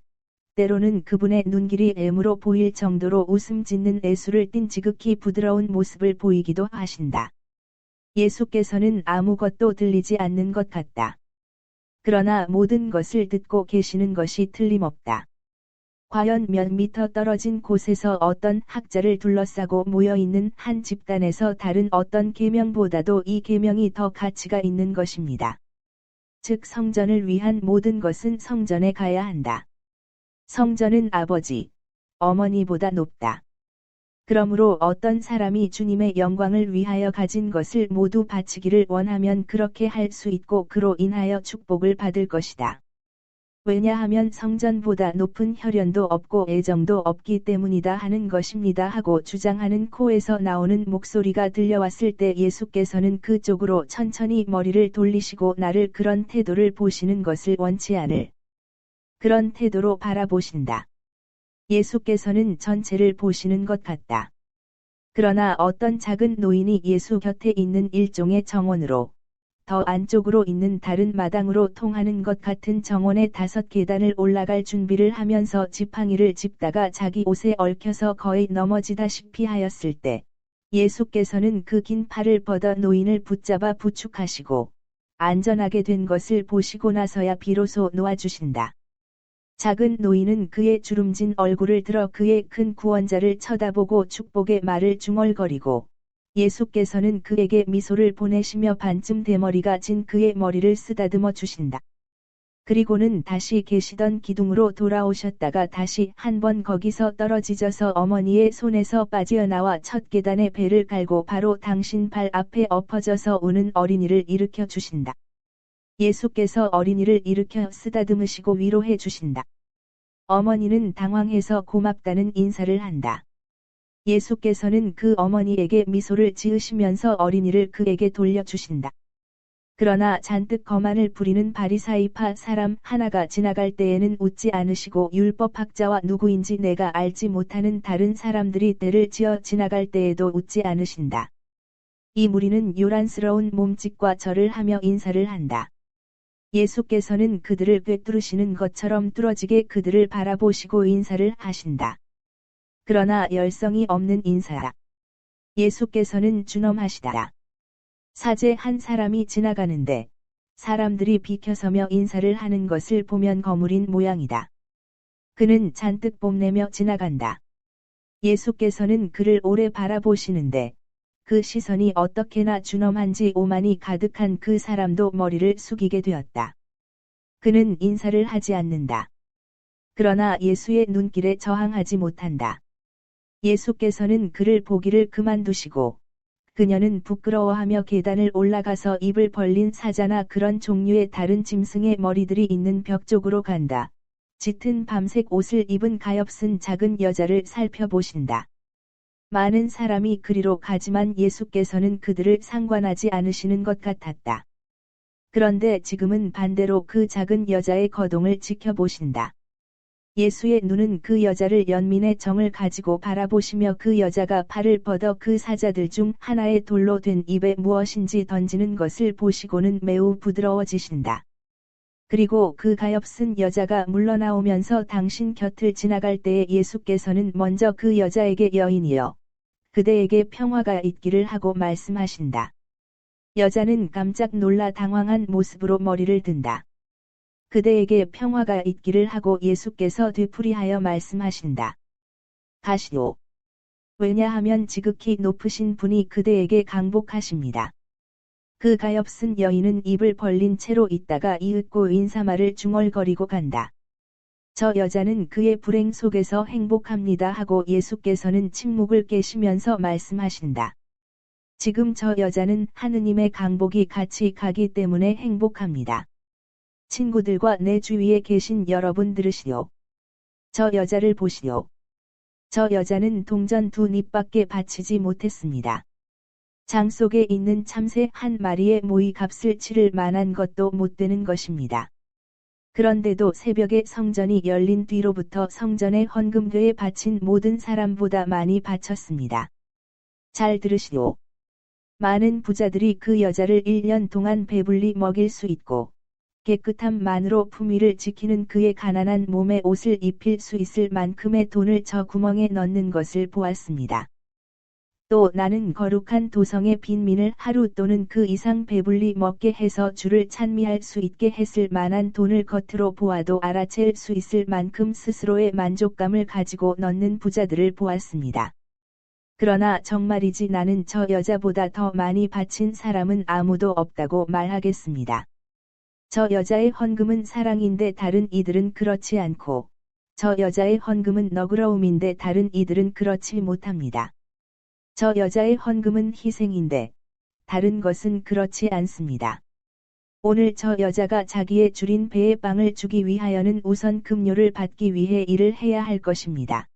Speaker 1: 때로는 그분의 눈길이 애무로 보일 정도로 웃음 짓는 애수를 띤 지극히 부드러운 모습을 보이기도 하신다. 예수께서는 아무것도 들리지 않는 것 같다. 그러나 모든 것을 듣고 계시는 것이 틀림없다. 과연 몇 미터 떨어진 곳에서 어떤 학자를 둘러싸고 모여있는 한 집단에서 다른 어떤 계명보다도 이 계명이 더 가치가 있는 것입니다. 즉 성전을 위한 모든 것은 성전에 가야 한다. 성전은 아버지, 어머니보다 높다. 그러므로 어떤 사람이 주님의 영광을 위하여 가진 것을 모두 바치기를 원하면 그렇게 할 수 있고 그로 인하여 축복을 받을 것이다. 왜냐하면 성전보다 높은 혈연도 없고 애정도 없기 때문이다 하는 것입니다 하고 주장하는 코에서 나오는 목소리가 들려왔을 때 예수께서는 그쪽으로 천천히 머리를 돌리시고 나를 그런 태도를 보시는 것을 원치 않을 그런 태도로 바라보신다. 예수께서는 전체를 보시는 것 같다. 그러나 어떤 작은 노인이 예수 곁에 있는 일종의 정원으로 더 안쪽으로 있는 다른 마당으로 통하는 것 같은 정원의 5계단을 올라갈 준비를 하면서 지팡이를 짚다가 자기 옷에 얽혀서 거의 넘어지다시피 하였을 때 예수께서는 그 긴 팔을 뻗어 노인을 붙잡아 부축하시고 안전하게 된 것을 보시고 나서야 비로소 놓아주신다. 작은 노인은 그의 주름진 얼굴을 들어 그의 큰 구원자를 쳐다보고 축복의 말을 중얼거리고 예수께서는 그에게 미소를 보내시며 반쯤 대머리가 진 그의 머리를 쓰다듬어 주신다. 그리고는 다시 계시던 기둥으로 돌아오셨다가 다시 한번 거기서 떨어지셔서 어머니의 손에서 빠져나와 첫 계단에 배를 갈고 바로 당신 발 앞에 엎어져서 우는 어린이를 일으켜 주신다. 예수께서 어린이를 일으켜 쓰다듬으시고 위로해 주신다. 어머니는 당황해서 고맙다는 인사를 한다. 예수께서는 그 어머니에게 미소를 지으시면서 어린이를 그에게 돌려주신다. 그러나 잔뜩 거만을 부리는 바리사이파 사람 하나가 지나갈 때에는 웃지 않으시고 율법학자와 누구인지 내가 알지 못하는 다른 사람들이 때를 지어 지나갈 때에도 웃지 않으신다. 이 무리는 요란스러운 몸짓과 절을 하며 인사를 한다. 예수께서는 그들을 꿰뚫으시는 것처럼 뚫어지게 그들을 바라보시고 인사를 하신다. 그러나 열성이 없는 인사라. 예수께서는 준엄하시다. 사제 한 사람이 지나가는데 사람들이 비켜서며 인사를 하는 것을 보면 거물인 모양이다. 그는 잔뜩 뽐내며 지나간다. 예수께서는 그를 오래 바라보시는데 그 시선이 어떻게나 준엄한지 오만이 가득한 그 사람도 머리를 숙이게 되었다. 그는 인사를 하지 않는다. 그러나 예수의 눈길에 저항하지 못한다. 예수께서는 그를 보기를 그만두시고 그녀는 부끄러워하며 계단을 올라가서 입을 벌린 사자나 그런 종류의 다른 짐승의 머리들이 있는 벽 쪽으로 간다. 짙은 밤색 옷을 입은 가엾은 작은 여자를 살펴보신다. 많은 사람이 그리로 가지만 예수께서는 그들을 상관하지 않으시는 것 같았다. 그런데 지금은 반대로 그 작은 여자의 거동을 지켜보신다. 예수의 눈은 그 여자를 연민의 정을 가지고 바라보시며 그 여자가 팔을 뻗어 그 사자들 중 하나의 돌로 된 입에 무엇인지 던지는 것을 보시고는 매우 부드러워지신다. 그리고 그 가엾은 여자가 물러나오면서 당신 곁을 지나갈 때에 예수께서는 먼저 그 여자에게 여인이여, 그대에게 평화가 있기를 하고 말씀하신다. 여자는 깜짝 놀라 당황한 모습으로 머리를 든다. 그대에게 평화가 있기를 하고 예수께서 되풀이하여 말씀하신다. 가시오. 왜냐하면 지극히 높으신 분이 그대에게 강복하십니다. 그 가엾은 여인은 입을 벌린 채로 있다가 이윽고 인사말을 중얼거리고 간다. 저 여자는 그의 불행 속에서 행복합니다 하고 예수께서는 침묵을 깨시면서 말씀하신다. 지금 저 여자는 하느님의 강복이 같이 가기 때문에 행복합니다. 친구들과 내 주위에 계신 여러분 들으시오. 저 여자를 보시오. 저 여자는 동전 2닙밖에 바치지 못했습니다. 장 속에 있는 참새 한 마리의 모이 값을 치를 만한 것도 못 되는 것입니다. 그런데도 새벽에 성전이 열린 뒤로부터 성전의 헌금궤에 바친 모든 사람보다 많이 바쳤습니다. 잘 들으시오. 많은 부자들이 그 여자를 1년 동안 배불리 먹일 수 있고 깨끗함만으로 품위를 지키는 그의 가난한 몸에 옷을 입힐 수 있을 만큼의 돈을 저 구멍에 넣는 것을 보았습니다. 또 나는 거룩한 도성의 빈민을 하루 또는 그 이상 배불리 먹게 해서 주를 찬미할 수 있게 했을 만한 돈을 겉으로 보아도 알아챌 수 있을 만큼 스스로의 만족감을 가지고 넣는 부자들을 보았습니다. 그러나 정말이지 나는 저 여자보다 더 많이 바친 사람은 아무도 없다고 말하겠습니다. 저 여자의 헌금은 사랑인데 다른 이들은 그렇지 않고, 저 여자의 헌금은 너그러움인데 다른 이들은 그렇지 못합니다. 저 여자의 헌금은 희생인데, 다른 것은 그렇지 않습니다. 오늘 저 여자가 자기의 줄인 배에 빵을 주기 위하여는 우선 급료를 받기 위해 일을 해야 할 것입니다.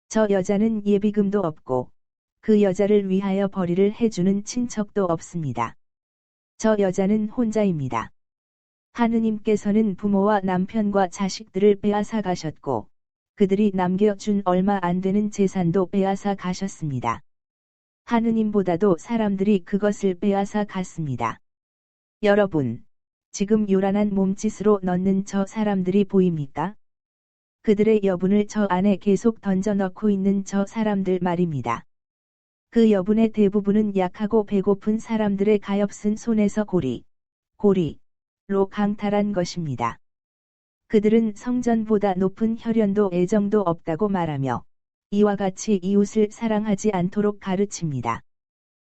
Speaker 1: 저 여자는 예비금도 없고, 그 여자를 위하여 벌이를 해주는 친척도 없습니다. 저 여자는 혼자입니다. 하느님께서는 부모와 남편과 자식들을 빼앗아 가셨고, 그들이 남겨준 얼마 안 되는 재산도 빼앗아 가셨습니다. 하느님보다도 사람들이 그것을 빼앗아 갔습니다. 여러분, 지금 요란한 몸짓으로 넣는 저 사람들이 보입니까? 그들의 여분을 저 안에 계속 던져 넣고 있는 저 사람들 말입니다. 그 여분의 대부분은 약하고 배고픈 사람들의 가엾은 손에서 고리로 강탈한 것입니다. 그들은 성전보다 높은 혈연도 애정도 없다고 말하며 이와 같이 이웃을 사랑하지 않도록 가르칩니다.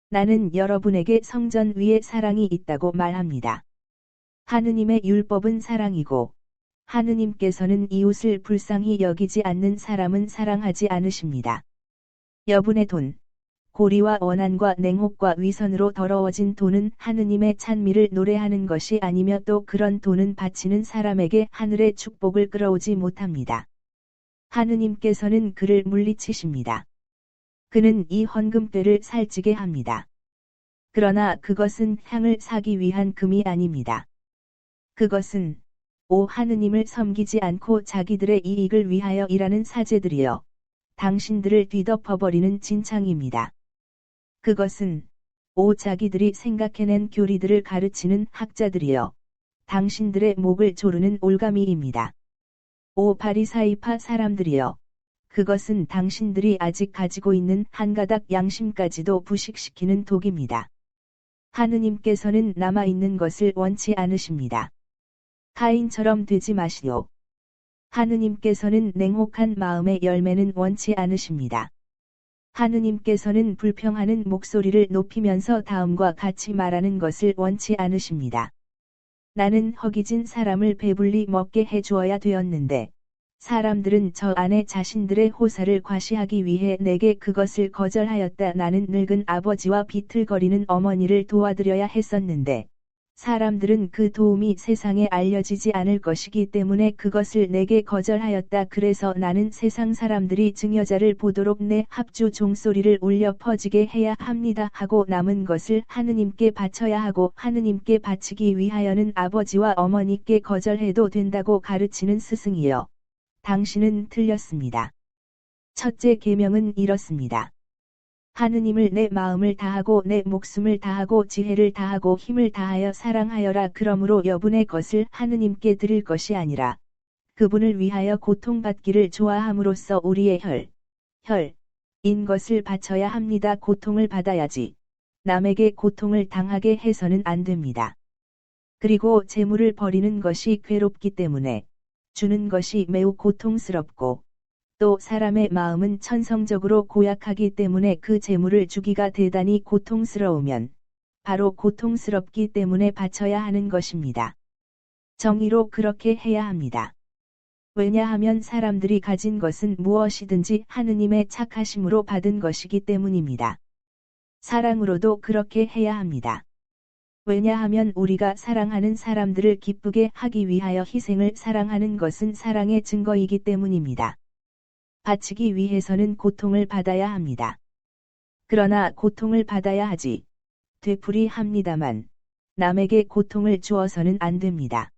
Speaker 1: 나는 여러분에게 성전 위에 사랑이 있다고 말합니다. 하느님의 율법은 사랑이고 하느님께서는 이웃을 불쌍히 여기지 않는 사람은 사랑하지 않으십니다. 여분의 돈, 고리와 원한과 냉혹과 위선으로 더러워진 돈은 하느님의 찬미를 노래하는 것이 아니며 또 그런 돈은 바치는 사람에게 하늘의 축복을 끌어오지 못합니다. 하느님께서는 그를 물리치십니다. 그는 이 헌금궤를 살찌게 합니다. 그러나 그것은 향을 사기 위한 금이 아닙니다. 그것은 오 하느님을 섬기지 않고 자기들의 이익을 위하여 일하는 사제들이여, 당신들을 뒤덮어버리는 진창입니다. 그것은 오 자기들이 생각해낸 교리들을 가르치는 학자들이여, 당신들의 목을 조르는 올가미입니다. 오 바리사이파 사람들이여, 그것은 당신들이 아직 가지고 있는 한 가닥 양심까지도 부식시키는 독입니다. 하느님께서는 남아있는 것을 원치 않으십니다. 가인처럼 되지 마시오. 하느님께서는 냉혹한 마음의 열매는 원치 않으십니다. 하느님께서는 불평하는 목소리를 높이면서 다음과 같이 말하는 것을 원치 않으십니다. 나는 허기진 사람을 배불리 먹게 해주어야 되었는데, 사람들은 저 안에 자신들의 호사를 과시하기 위해 내게 그것을 거절하였다. 나는 늙은 아버지와 비틀거리는 어머니를 도와드려야 했었는데, 사람들은 그 도움이 세상에 알려지지 않을 것이기 때문에 그것을 내게 거절하였다. 그래서 나는 세상 사람들이 증여자를 보도록 내 합주 종소리를 울려 퍼지게 해야 합니다 하고 남은 것을 하느님께 바쳐야 하고 하느님께 바치기 위하여는 아버지와 어머니께 거절해도 된다고 가르치는 스승이여. 당신은 틀렸습니다. 첫째 계명은 이렇습니다. 하느님을 내 마음을 다하고 내 목숨을 다하고 지혜를 다하고 힘을 다하여 사랑하여라. 그러므로 여분의 것을 하느님께 드릴 것이 아니라 그분을 위하여 고통받기를 좋아함으로써 우리의 혈인 것을 바쳐야 합니다. 고통을 받아야지. 남에게 고통을 당하게 해서는 안 됩니다. 그리고 재물을 버리는 것이 괴롭기 때문에 주는 것이 매우 고통스럽고 또 사람의 마음은 천성적으로 고약하기 때문에 그 재물을 주기가 대단히 고통스러우면 바로 고통스럽기 때문에 바쳐야 하는 것입니다. 정의로 그렇게 해야 합니다. 왜냐하면 사람들이 가진 것은 무엇이든지 하느님의 착하심으로 받은 것이기 때문입니다. 사랑으로도 그렇게 해야 합니다. 왜냐하면 우리가 사랑하는 사람들을 기쁘게 하기 위하여 희생을 사랑하는 것은 사랑의 증거이기 때문입니다. 바치기 위해서는 고통을 받아야 합니다. 그러나 고통을 받아야 하지. 되풀이 합니다만 남에게 고통을 주어서는 안 됩니다.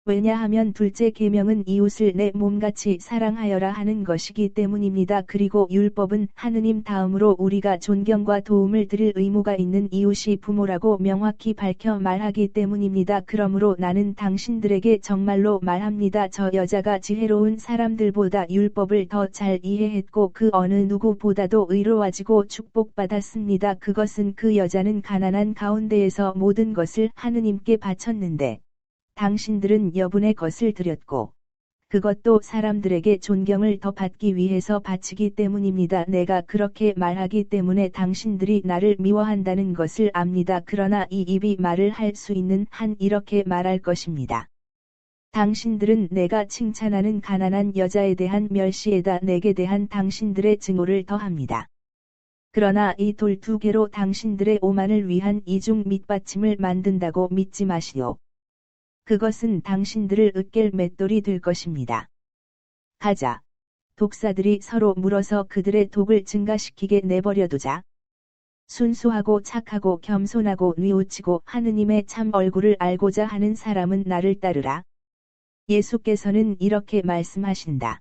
Speaker 1: 왜냐하면 둘째 계명은 이웃을 내 몸같이 사랑하여라 하는 것이기 때문입니다. 그리고 율법은 하느님 다음으로 우리가 존경과 도움을 드릴 의무가 있는 이웃이 부모라고 명확히 밝혀 말하기 때문입니다. 그러므로 나는 당신들에게 정말로 말합니다. 저 여자가 지혜로운 사람들보다 율법을 더 잘 이해했고 그 어느 누구보다도 의로워지고 축복받았습니다. 그것은 그 여자는 가난한 가운데에서 모든 것을 하느님께 바쳤는데 당신들은 여분의 것을 드렸고 그것도 사람들에게 존경을 더 받기 위해서 바치기 때문입니다. 내가 그렇게 말하기 때문에 당신들이 나를 미워한다는 것을 압니다. 그러나 이 입이 말을 할 수 있는 한 이렇게 말할 것입니다. 당신들은 내가 칭찬하는 가난한 여자에 대한 멸시에다 내게 대한 당신들의 증오를 더합니다. 그러나 이 돌 두 개로 당신들의 오만을 위한 이중 밑받침을 만든다고 믿지 마시오. 그것은 당신들을 으깰 맷돌이 될 것입니다. 가자. 독사들이 서로 물어서 그들의 독을 증가시키게 내버려두자. 순수하고 착하고 겸손하고 뉘우치고 하느님의 참 얼굴을 알고자 하는 사람은 나를 따르라. 예수께서는 이렇게 말씀하신다.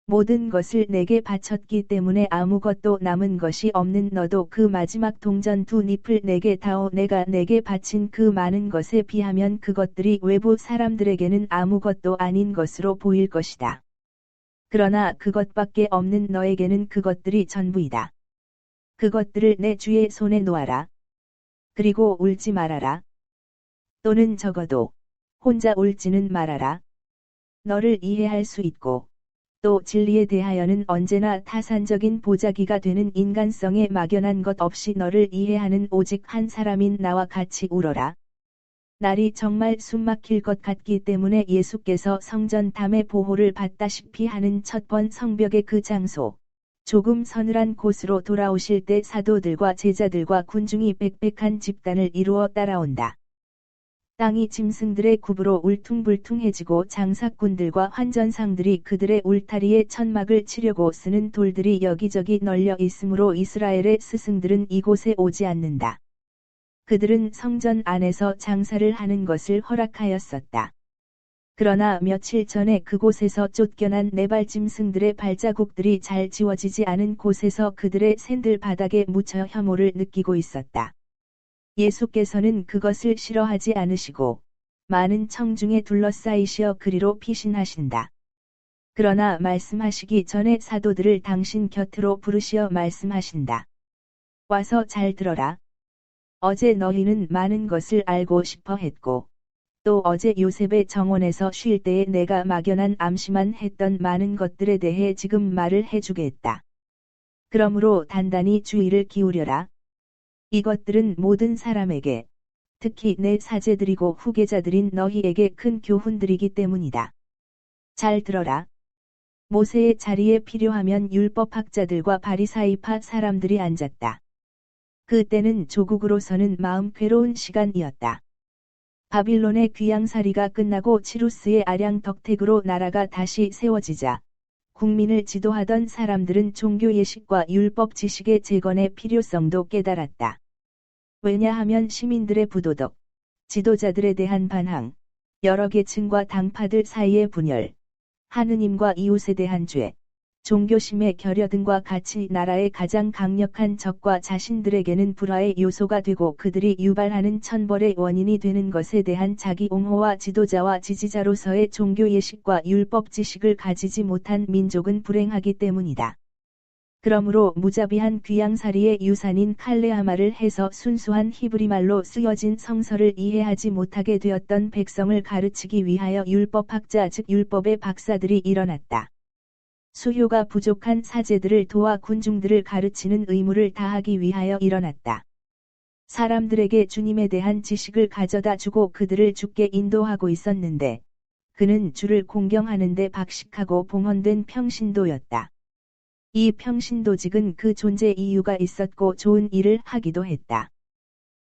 Speaker 1: 모든 것을 내게 바쳤기 때문에 아무것도 남은 것이 없는 너도 그 마지막 동전 두 잎을 내게 다오. 내가 내게 바친 그 많은 것에 비하면 그것들이 외부 사람들에게는 아무것도 아닌 것으로 보일 것이다. 그러나 그것밖에 없는 너에게는 그것들이 전부이다. 그것들을 내 주의 손에 놓아라. 그리고 울지 말아라. 또는 적어도 혼자 울지는 말아라. 너를 이해할 수 있고 또 진리에 대하여는 언제나 타산적인 보자기가 되는 인간성에 막연한 것 없이 너를 이해하는 오직 한 사람인 나와 같이 울어라. 날이 정말 숨막힐 것 같기 때문에 예수께서 성전 담의 보호를 받다시피 하는 첫 번 성벽의 그 장소, 조금 서늘한 곳으로 돌아오실 때 사도들과 제자들과 군중이 빽빽한 집단을 이루어 따라온다. 땅이 짐승들의 굽으로 울퉁불퉁해지고 장사꾼들과 환전상들이 그들의 울타리에 천막을 치려고 쓰는 돌들이 여기저기 널려 있으므로 이스라엘의 스승들은 이곳에 오지 않는다. 그들은 성전 안에서 장사를 하는 것을 허락하였었다. 그러나 며칠 전에 그곳에서 쫓겨난 네발짐승들의 발자국들이 잘 지워지지 않은 곳에서 그들의 샌들 바닥에 묻혀 혐오를 느끼고 있었다. 예수께서는 그것을 싫어하지 않으시고 많은 청중에 둘러싸이시어 그리로 피신하신다. 그러나 말씀하시기 전에 사도들을 당신 곁으로 부르시어 말씀하신다. 와서 잘 들어라. 어제 너희는 많은 것을 알고 싶어 했고, 또 어제 요셉의 정원에서 쉴 때에 내가 막연한 암시만 했던 많은 것들에 대해 지금 말을 해주겠다. 그러므로 단단히 주의를 기울여라. 이것들은 모든 사람에게, 특히 내 사제들이고 후계자들인 너희에게 큰 교훈들이기 때문이다. 잘 들어라. 모세의 자리에 필요하면 율법학자들과 바리사이파 사람들이 앉았다. 그때는 조국으로서는 마음 괴로운 시간이었다. 바빌론의 귀양살이가 끝나고 치루스의 아량 덕택으로 나라가 다시 세워지자 국민을 지도하던 사람들은 종교 예식과 율법 지식의 재건의 필요성도 깨달았다. 왜냐하면 시민들의 부도덕, 지도자들에 대한 반항, 여러 계층과 당파들 사이의 분열, 하느님과 이웃에 대한 죄, 종교심의 결여 등과 같이 나라의 가장 강력한 적과 자신들에게는 불화의 요소가 되고 그들이 유발하는 천벌의 원인이 되는 것에 대한 자기 옹호와 지도자와 지지자로서의 종교 예식과 율법 지식을 가지지 못한 민족은 불행하기 때문이다. 그러므로 무자비한 귀양살이의 유산인 칼레아마를 해서 순수한 히브리말로 쓰여진 성서를 이해하지 못하게 되었던 백성을 가르치기 위하여 율법학자 즉 율법의 박사들이 일어났다. 수요가 부족한 사제들을 도와 군중들을 가르치는 의무를 다하기 위하여 일어났다. 사람들에게 주님에 대한 지식을 가져다 주고 그들을 주께 인도하고 있었는데, 그는 주를 공경하는 데 박식하고 봉헌된 평신도였다. 이 평신도직은 그 존재 이유가 있었고 좋은 일을 하기도 했다.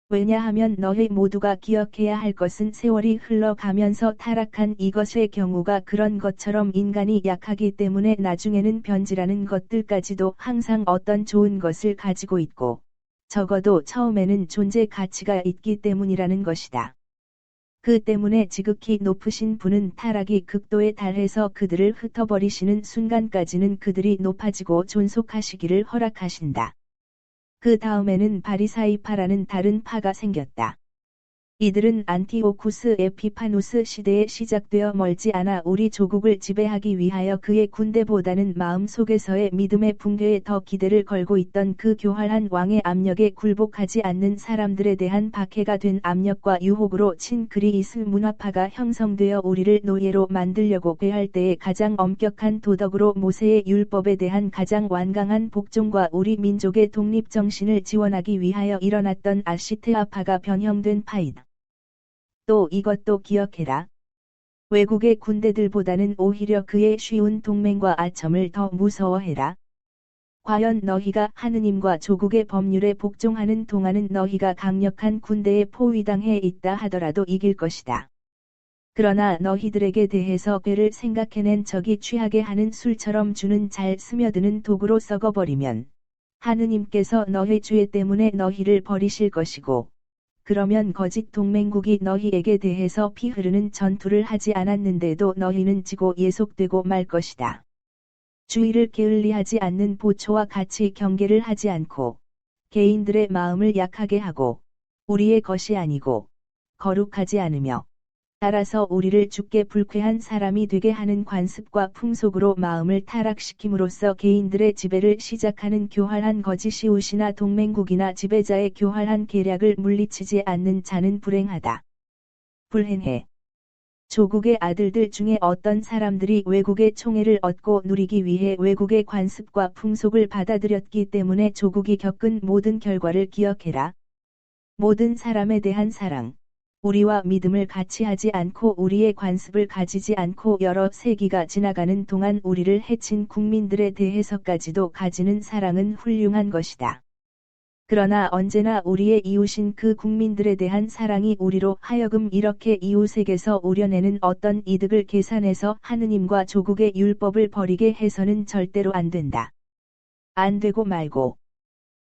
Speaker 1: 왜냐하면 너희 모두가 기억해야 할 것은 세월이 흘러가면서 타락한 이것의 경우가 그런 것처럼 인간이 약하기 때문에 나중에는 변질하는 것들까지도 항상 어떤 좋은 것을 가지고 있고, 적어도 처음에는 존재 가치가 있기 때문이라는 것이다. 그 때문에 지극히 높으신 분은 타락이 극도에 달해서 그들을 흩어버리시는 순간까지는 그들이 높아지고 존속하시기를 허락하신다. 그 다음에는 바리사이파라는 다른 파가 생겼다. 이들은 안티오쿠스 에피파누스 시대에 시작되어 멀지 않아 우리 조국을 지배하기 위하여 그의 군대보다는 마음속에서의 믿음의 붕괴에 더 기대를 걸고 있던 그 교활한 왕의 압력에 굴복하지 않는 사람들에 대한 박해가 된 압력과 유혹으로 친그리스 문화파가 형성되어 우리를 노예로 만들려고 꾀할 때에 가장 엄격한 도덕으로 모세의 율법에 대한 가장 완강한 복종과 우리 민족의 독립정신을 지원하기 위하여 일어났던 아시테아파가 변형된 파이다. 또 이것도 기억해라. 외국의 군대들보다는 오히려 그의 쉬운 동맹과 아첨을 더 무서워해라. 과연 너희가 하느님과 조국의 법률에 복종하는 동안은 너희가 강력한 군대에 포위당해 있다 하더라도 이길 것이다. 그러나 너희들에게 대해서 괴를 생각해낸 적이 취하게 하는 술처럼 주는 잘 스며드는 독으로 썩어버리면 하느님께서 너희 죄 때문에 너희를 버리실 것이고, 그러면 거짓 동맹국이 너희에게 대해서 피 흐르는 전투를 하지 않았는데도 너희는 지고 예속되고 말 것이다. 주의를 게을리하지 않는 보초와 같이 경계를 하지 않고, 개인들의 마음을 약하게 하고, 우리의 것이 아니고, 거룩하지 않으며, 따라서 우리를 주께 불쾌한 사람이 되게 하는 관습과 풍속으로 마음을 타락시킴으로써 개인들의 지배를 시작하는 교활한 거짓이웃이나 동맹국이나 지배자의 교활한 계략을 물리치지 않는 자는 불행하다. 불행해. 조국의 아들들 중에 어떤 사람들이 외국의 총애를 얻고 누리기 위해 외국의 관습과 풍속을 받아들였기 때문에 조국이 겪은 모든 결과를 기억해라. 모든 사람에 대한 사랑. 우리와 믿음을 같이 하지 않고 우리의 관습을 가지지 않고 여러 세기가 지나가는 동안 우리를 해친 국민들에 대해서까지도 가지는 사랑은 훌륭한 것이다. 그러나 언제나 우리의 이웃인 그 국민들에 대한 사랑이 우리로 하여금 이렇게 이웃에게서 우려내는 어떤 이득을 계산해서 하느님과 조국의 율법을 버리게 해서는 절대로 안 된다. 안 되고 말고.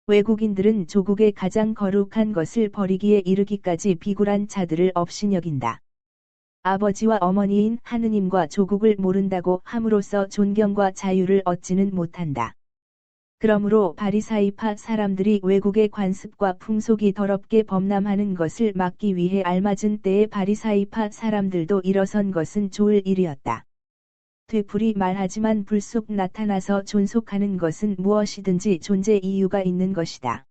Speaker 1: 외국인들은 조국의 가장 거룩한 것을 버리기에 이르기까지 비굴한 자들을 업신여긴다. 아버지와 어머니인 하느님과 조국을 모른다고 함으로써 존경과 자유를 얻지는 못한다. 그러므로 바리사이파 사람들이 외국의 관습과 풍속이 더럽게 범람하는 것을 막기 위해 알맞은 때에 바리사이파 사람들도 일어선 것은 좋을 일이었다. 되풀이 말하지만 불쑥 나타나서 존속하는 것은 무엇이든지 존재 이유가 있는 것이다.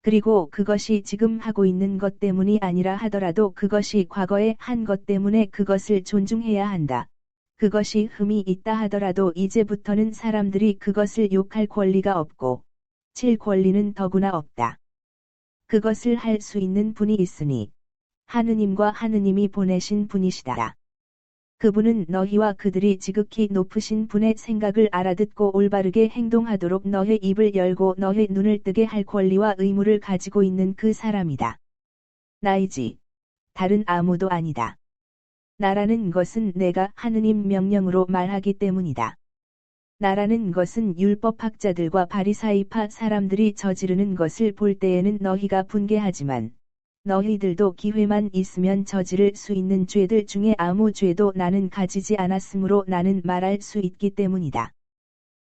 Speaker 1: 그리고 그것이 지금 하고 있는 것 때문이 아니라 하더라도 그것이 과거에 한 것 때문에 그것을 존중해야 한다. 그것이 흠이 있다 하더라도 이제부터는 사람들이 그것을 욕할 권리가 없고 칠 권리는 더구나 없다. 그것을 할 수 있는 분이 있으니 하느님과 하느님이 보내신 분이시다. 그분은 너희와 그들이 지극히 높으신 분의 생각을 알아듣고 올바르게 행동하도록 너의 입을 열고 너의 눈을 뜨게 할 권리와 의무를 가지고 있는 그 사람이다. 나이지. 다른 아무도 아니다. 나라는 것은 내가 하느님 명령으로 말하기 때문이다. 나라는 것은 율법학자들과 바리사이파 사람들이 저지르는 것을 볼 때에는 너희가 분개하지만 너희들도 기회만 있으면 저지를 수 있는 죄들 중에 아무 죄도 나는 가지지 않았으므로 나는 말할 수 있기 때문이다.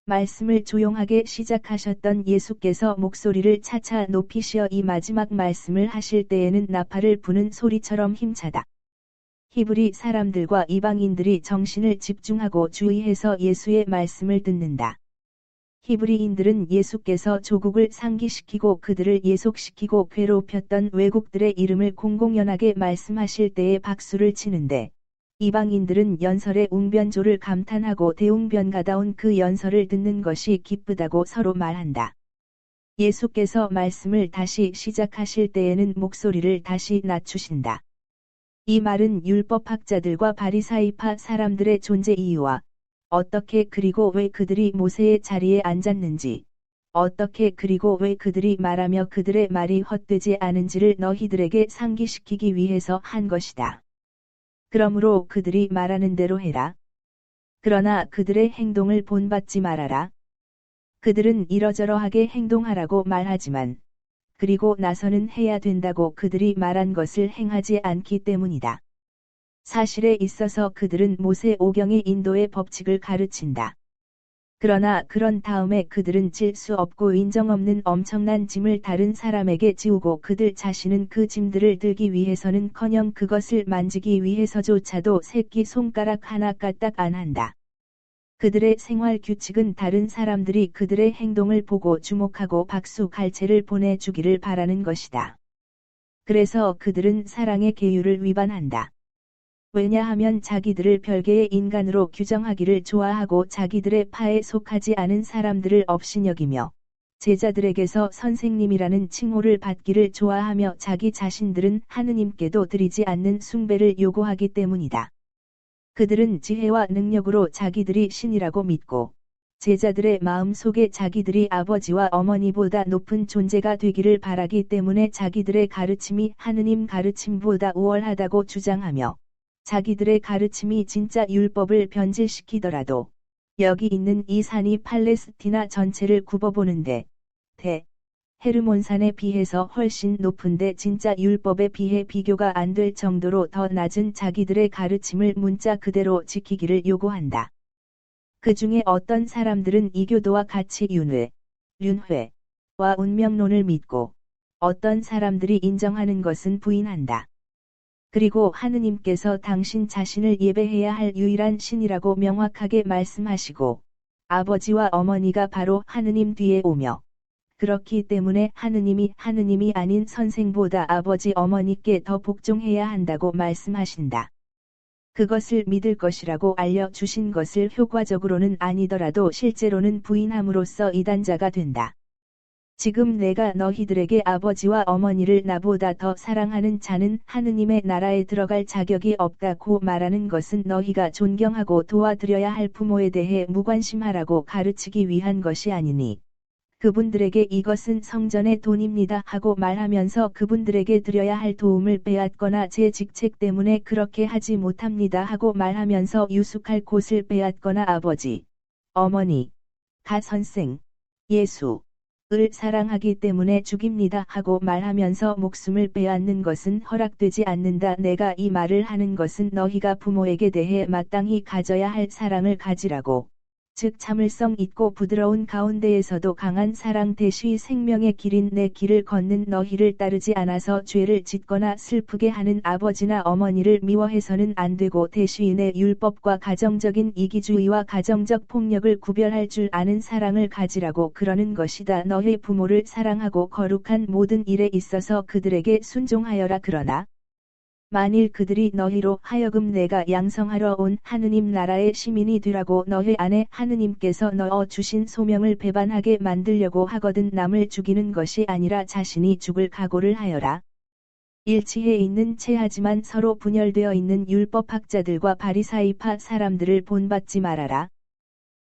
Speaker 1: 말씀을 조용하게 시작하셨던 예수께서 목소리를 차차 높이시어 이 마지막 말씀을 하실 때에는 나팔을 부는 소리처럼 힘차다. 히브리 사람들과 이방인들이 정신을 집중하고 주의해서 예수의 말씀을 듣는다. 히브리인들은 예수께서 조국을 상기시키고 그들을 예속시키고 괴롭혔던 왜곡들의 이름을 공공연하게 말씀하실 때에 박수를 치는데, 이방인들은 연설의 웅변조를 감탄하고 대웅변가다운 그 연설을 듣는 것이 기쁘다고 서로 말한다. 예수께서 말씀을 다시 시작하실 때에는 목소리를 다시 낮추신다. 이 말은 율법학자들과 바리사이파 사람들의 존재 이유와 어떻게 그리고 왜 그들이 모세의 자리에 앉았는지, 어떻게 그리고 왜 그들이 말하며 그들의 말이 헛되지 않은지를 너희들에게 상기시키기 위해서 한 것이다. 그러므로 그들이 말하는 대로 해라. 그러나 그들의 행동을 본받지 말아라. 그들은 이러저러하게 행동하라고 말하지만, 그리고 나서는 해야 된다고 그들이 말한 것을 행하지 않기 때문이다. 사실에 있어서 그들은 모세 오경의 인도의 법칙을 가르친다. 그러나 그런 다음에 그들은 질 수 없고 인정 없는 엄청난 짐을 다른 사람에게 지우고 그들 자신은 그 짐들을 들기 위해서는커녕 그것을 만지기 위해서조차도 새끼 손가락 하나 까딱 안 한다. 그들의 생활 규칙은 다른 사람들이 그들의 행동을 보고 주목하고 박수 갈채를 보내주기를 바라는 것이다. 그래서 그들은 사랑의 계율을 위반한다. 왜냐하면 자기들을 별개의 인간으로 규정하기를 좋아하고 자기들의 파에 속하지 않은 사람들을 업신여기며 제자들에게서 선생님이라는 칭호를 받기를 좋아하며 자기 자신들은 하느님께도 드리지 않는 숭배를 요구하기 때문이다. 그들은 지혜와 능력으로 자기들이 신이라고 믿고 제자들의 마음 속에 자기들이 아버지와 어머니보다 높은 존재가 되기를 바라기 때문에 자기들의 가르침이 하느님 가르침보다 우월하다고 주장하며 자기들의 가르침이 진짜 율법을 변질시키더라도 여기 있는 이 산이 팔레스티나 전체를 굽어보는데 헤르몬산에 비해서 훨씬 높은데 진짜 율법에 비해 비교가 안 될 정도로 더 낮은 자기들의 가르침을 문자 그대로 지키기를 요구한다. 그 중에 어떤 사람들은 이교도와 같이 륜회와 운명론을 믿고 어떤 사람들이 인정하는 것은 부인한다. 그리고 하느님께서 당신 자신을 예배해야 할 유일한 신이라고 명확하게 말씀하시고 아버지와 어머니가 바로 하느님 뒤에 오며 그렇기 때문에 하느님이 아닌 선생보다 아버지 어머니께 더 복종해야 한다고 말씀하신다. 그것을 믿을 것이라고 알려주신 것을 효과적으로는 아니더라도 실제로는 부인함으로써 이단자가 된다. 지금 내가 너희들에게 아버지와 어머니를 나보다 더 사랑하는 자는 하느님의 나라에 들어갈 자격이 없다고 말하는 것은 너희가 존경하고 도와드려야 할 부모에 대해 무관심하라고 가르치기 위한 것이 아니니 그분들에게 이것은 성전의 돈입니다 하고 말하면서 그분들에게 드려야 할 도움을 빼앗거나 제 직책 때문에 그렇게 하지 못합니다 하고 말하면서 유숙할 곳을 빼앗거나 아버지, 어머니, 가선생, 예수 을 사랑하기 때문에 죽입니다 하고 말하면서 목숨을 빼앗는 것은 허락되지 않는다. 내가 이 말을 하는 것은 너희가 부모에게 대해 마땅히 가져야 할 사랑을 가지라고 즉 참을성 있고 부드러운 가운데에서도 강한 사랑 대시 생명의 길인 내 길을 걷는 너희를 따르지 않아서 죄를 짓거나 슬프게 하는 아버지나 어머니를 미워해서는 안 되고 대시인의 율법과 가정적인 이기주의와 가정적 폭력을 구별할 줄 아는 사랑을 가지라고 그러는 것이다. 너희 부모를 사랑하고 거룩한 모든 일에 있어서 그들에게 순종하여라. 그러나 만일 그들이 너희로 하여금 내가 양성하러 온 하느님 나라의 시민이 되라고 너희 안에 하느님께서 넣어 주신 소명을 배반하게 만들려고 하거든 남을 죽이는 것이 아니라 자신이 죽을 각오를 하여라. 일치해 있는 체하지만 서로 분열되어 있는 율법학자들과 바리사이파 사람들을 본받지 말아라.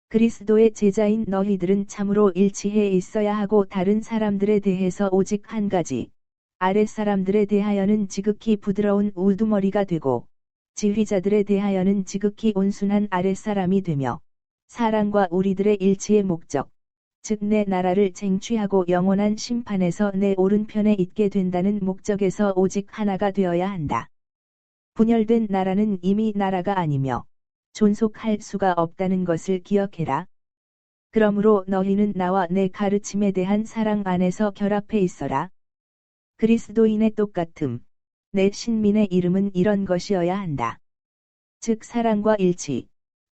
Speaker 1: 그리스도의 제자인 너희들은 참으로 일치해 있어야 하고 다른 사람들에 대해서 오직 한 가지. 아랫사람들에 대하여는 지극히 부드러운 우두머리가 되고 지휘자들에 대하여는 지극히 온순한 아랫사람이 되며 사랑과 우리들의 일치의 목적, 즉 내 나라를 쟁취하고 영원한 심판에서 내 오른편에 있게 된다는 목적에서 오직 하나가 되어야 한다. 분열된 나라는 이미 나라가 아니며 존속할 수가 없다는 것을 기억해라. 그러므로 너희는 나와 내 가르침에 대한 사랑 안에서 결합해 있어라. 그리스도인의 똑같음. 내 신민의 이름은 이런 것이어야 한다. 즉 사랑과 일치,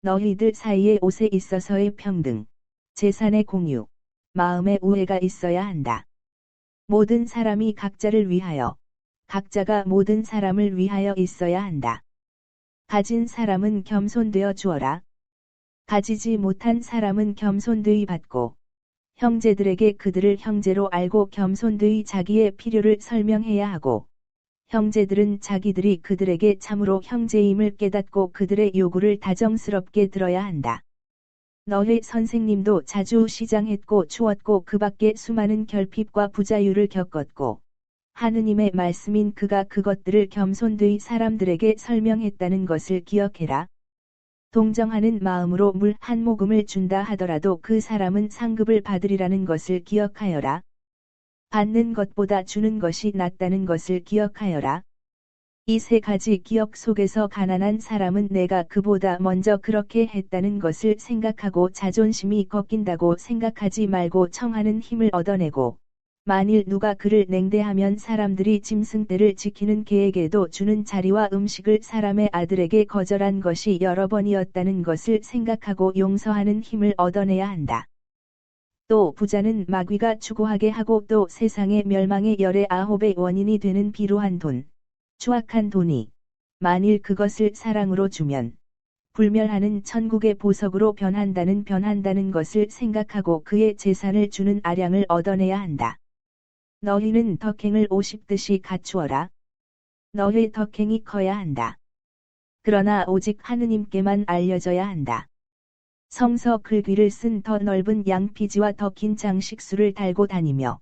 Speaker 1: 너희들 사이의 옷에 있어서의 평등, 재산의 공유, 마음의 우애가 있어야 한다. 모든 사람이 각자를 위하여, 각자가 모든 사람을 위하여 있어야 한다. 가진 사람은 겸손되어 주어라. 가지지 못한 사람은 겸손되이 받고, 형제들에게 그들을 형제로 알고 겸손되이 자기의 필요를 설명해야 하고, 형제들은 자기들이 그들에게 참으로 형제임을 깨닫고 그들의 요구를 다정스럽게 들어야 한다. 너희 선생님도 자주 시장했고 추웠고 그 밖에 수많은 결핍과 부자유를 겪었고, 하느님의 말씀인 그가 그것들을 겸손되이 사람들에게 설명했다는 것을 기억해라. 동정하는 마음으로 물 한 모금을 준다 하더라도 그 사람은 상급을 받으리라는 것을 기억하여라. 받는 것보다 주는 것이 낫다는 것을 기억하여라. 이 세 가지 기억 속에서 가난한 사람은 내가 그보다 먼저 그렇게 했다는 것을 생각하고 자존심이 꺾인다고 생각하지 말고 청하는 힘을 얻어내고, 만일 누가 그를 냉대하면 사람들이 짐승떼를 지키는 개에게도 주는 자리와 음식을 사람의 아들에게 거절한 것이 여러 번이었다는 것을 생각하고 용서하는 힘을 얻어내야 한다. 또 부자는 마귀가 추구하게 하고 또 세상의 멸망의 열의 아홉의 원인이 되는 비루한 돈, 추악한 돈이 만일 그것을 사랑으로 주면 불멸하는 천국의 보석으로 변한다는 것을 생각하고 그의 재산을 주는 아량을 얻어내야 한다. 너희는 덕행을 50듯이 갖추어라. 너희 덕행이 커야 한다. 그러나 오직 하느님께만 알려져야 한다. 성서 글귀를 쓴 더 넓은 양피지와 더 긴 장식수를 달고 다니며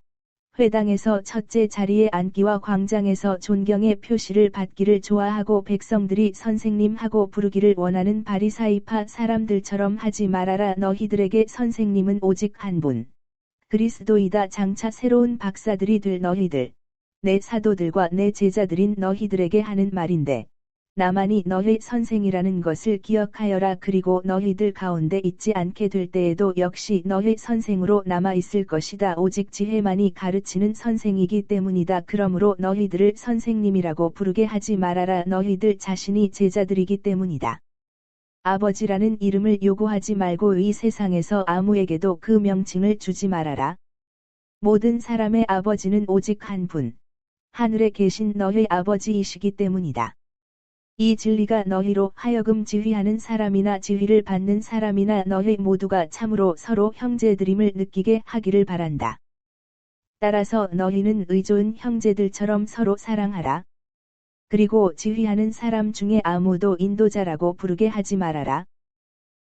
Speaker 1: 회당에서 첫째 자리에 앉기와 광장에서 존경의 표시를 받기를 좋아하고 백성들이 선생님하고 부르기를 원하는 바리사이파 사람들처럼 하지 말아라. 너희들에게 선생님은 오직 한 분. 그리스도이다. 장차 새로운 박사들이 될 너희들, 내 사도들과 내 제자들인 너희들에게 하는 말인데, 나만이 너희 선생이라는 것을 기억하여라. 그리고 너희들 가운데 있지 않게 될 때에도 역시 너희 선생으로 남아 있을 것이다. 오직 지혜만이 가르치는 선생이기 때문이다. 그러므로 너희들을 선생님이라고 부르게 하지 말아라. 너희들 자신이 제자들이기 때문이다. 아버지라는 이름을 요구하지 말고 이 세상에서 아무에게도 그 명칭을 주지 말아라. 모든 사람의 아버지는 오직 한 분, 하늘에 계신 너희 아버지이시기 때문이다. 이 진리가 너희로 하여금 지휘하는 사람이나 지휘를 받는 사람이나 너희 모두가 참으로 서로 형제들임을 느끼게 하기를 바란다. 따라서 너희는 의좋은 형제들처럼 서로 사랑하라. 그리고 지휘하는 사람 중에 아무도 인도자라고 부르게 하지 말아라.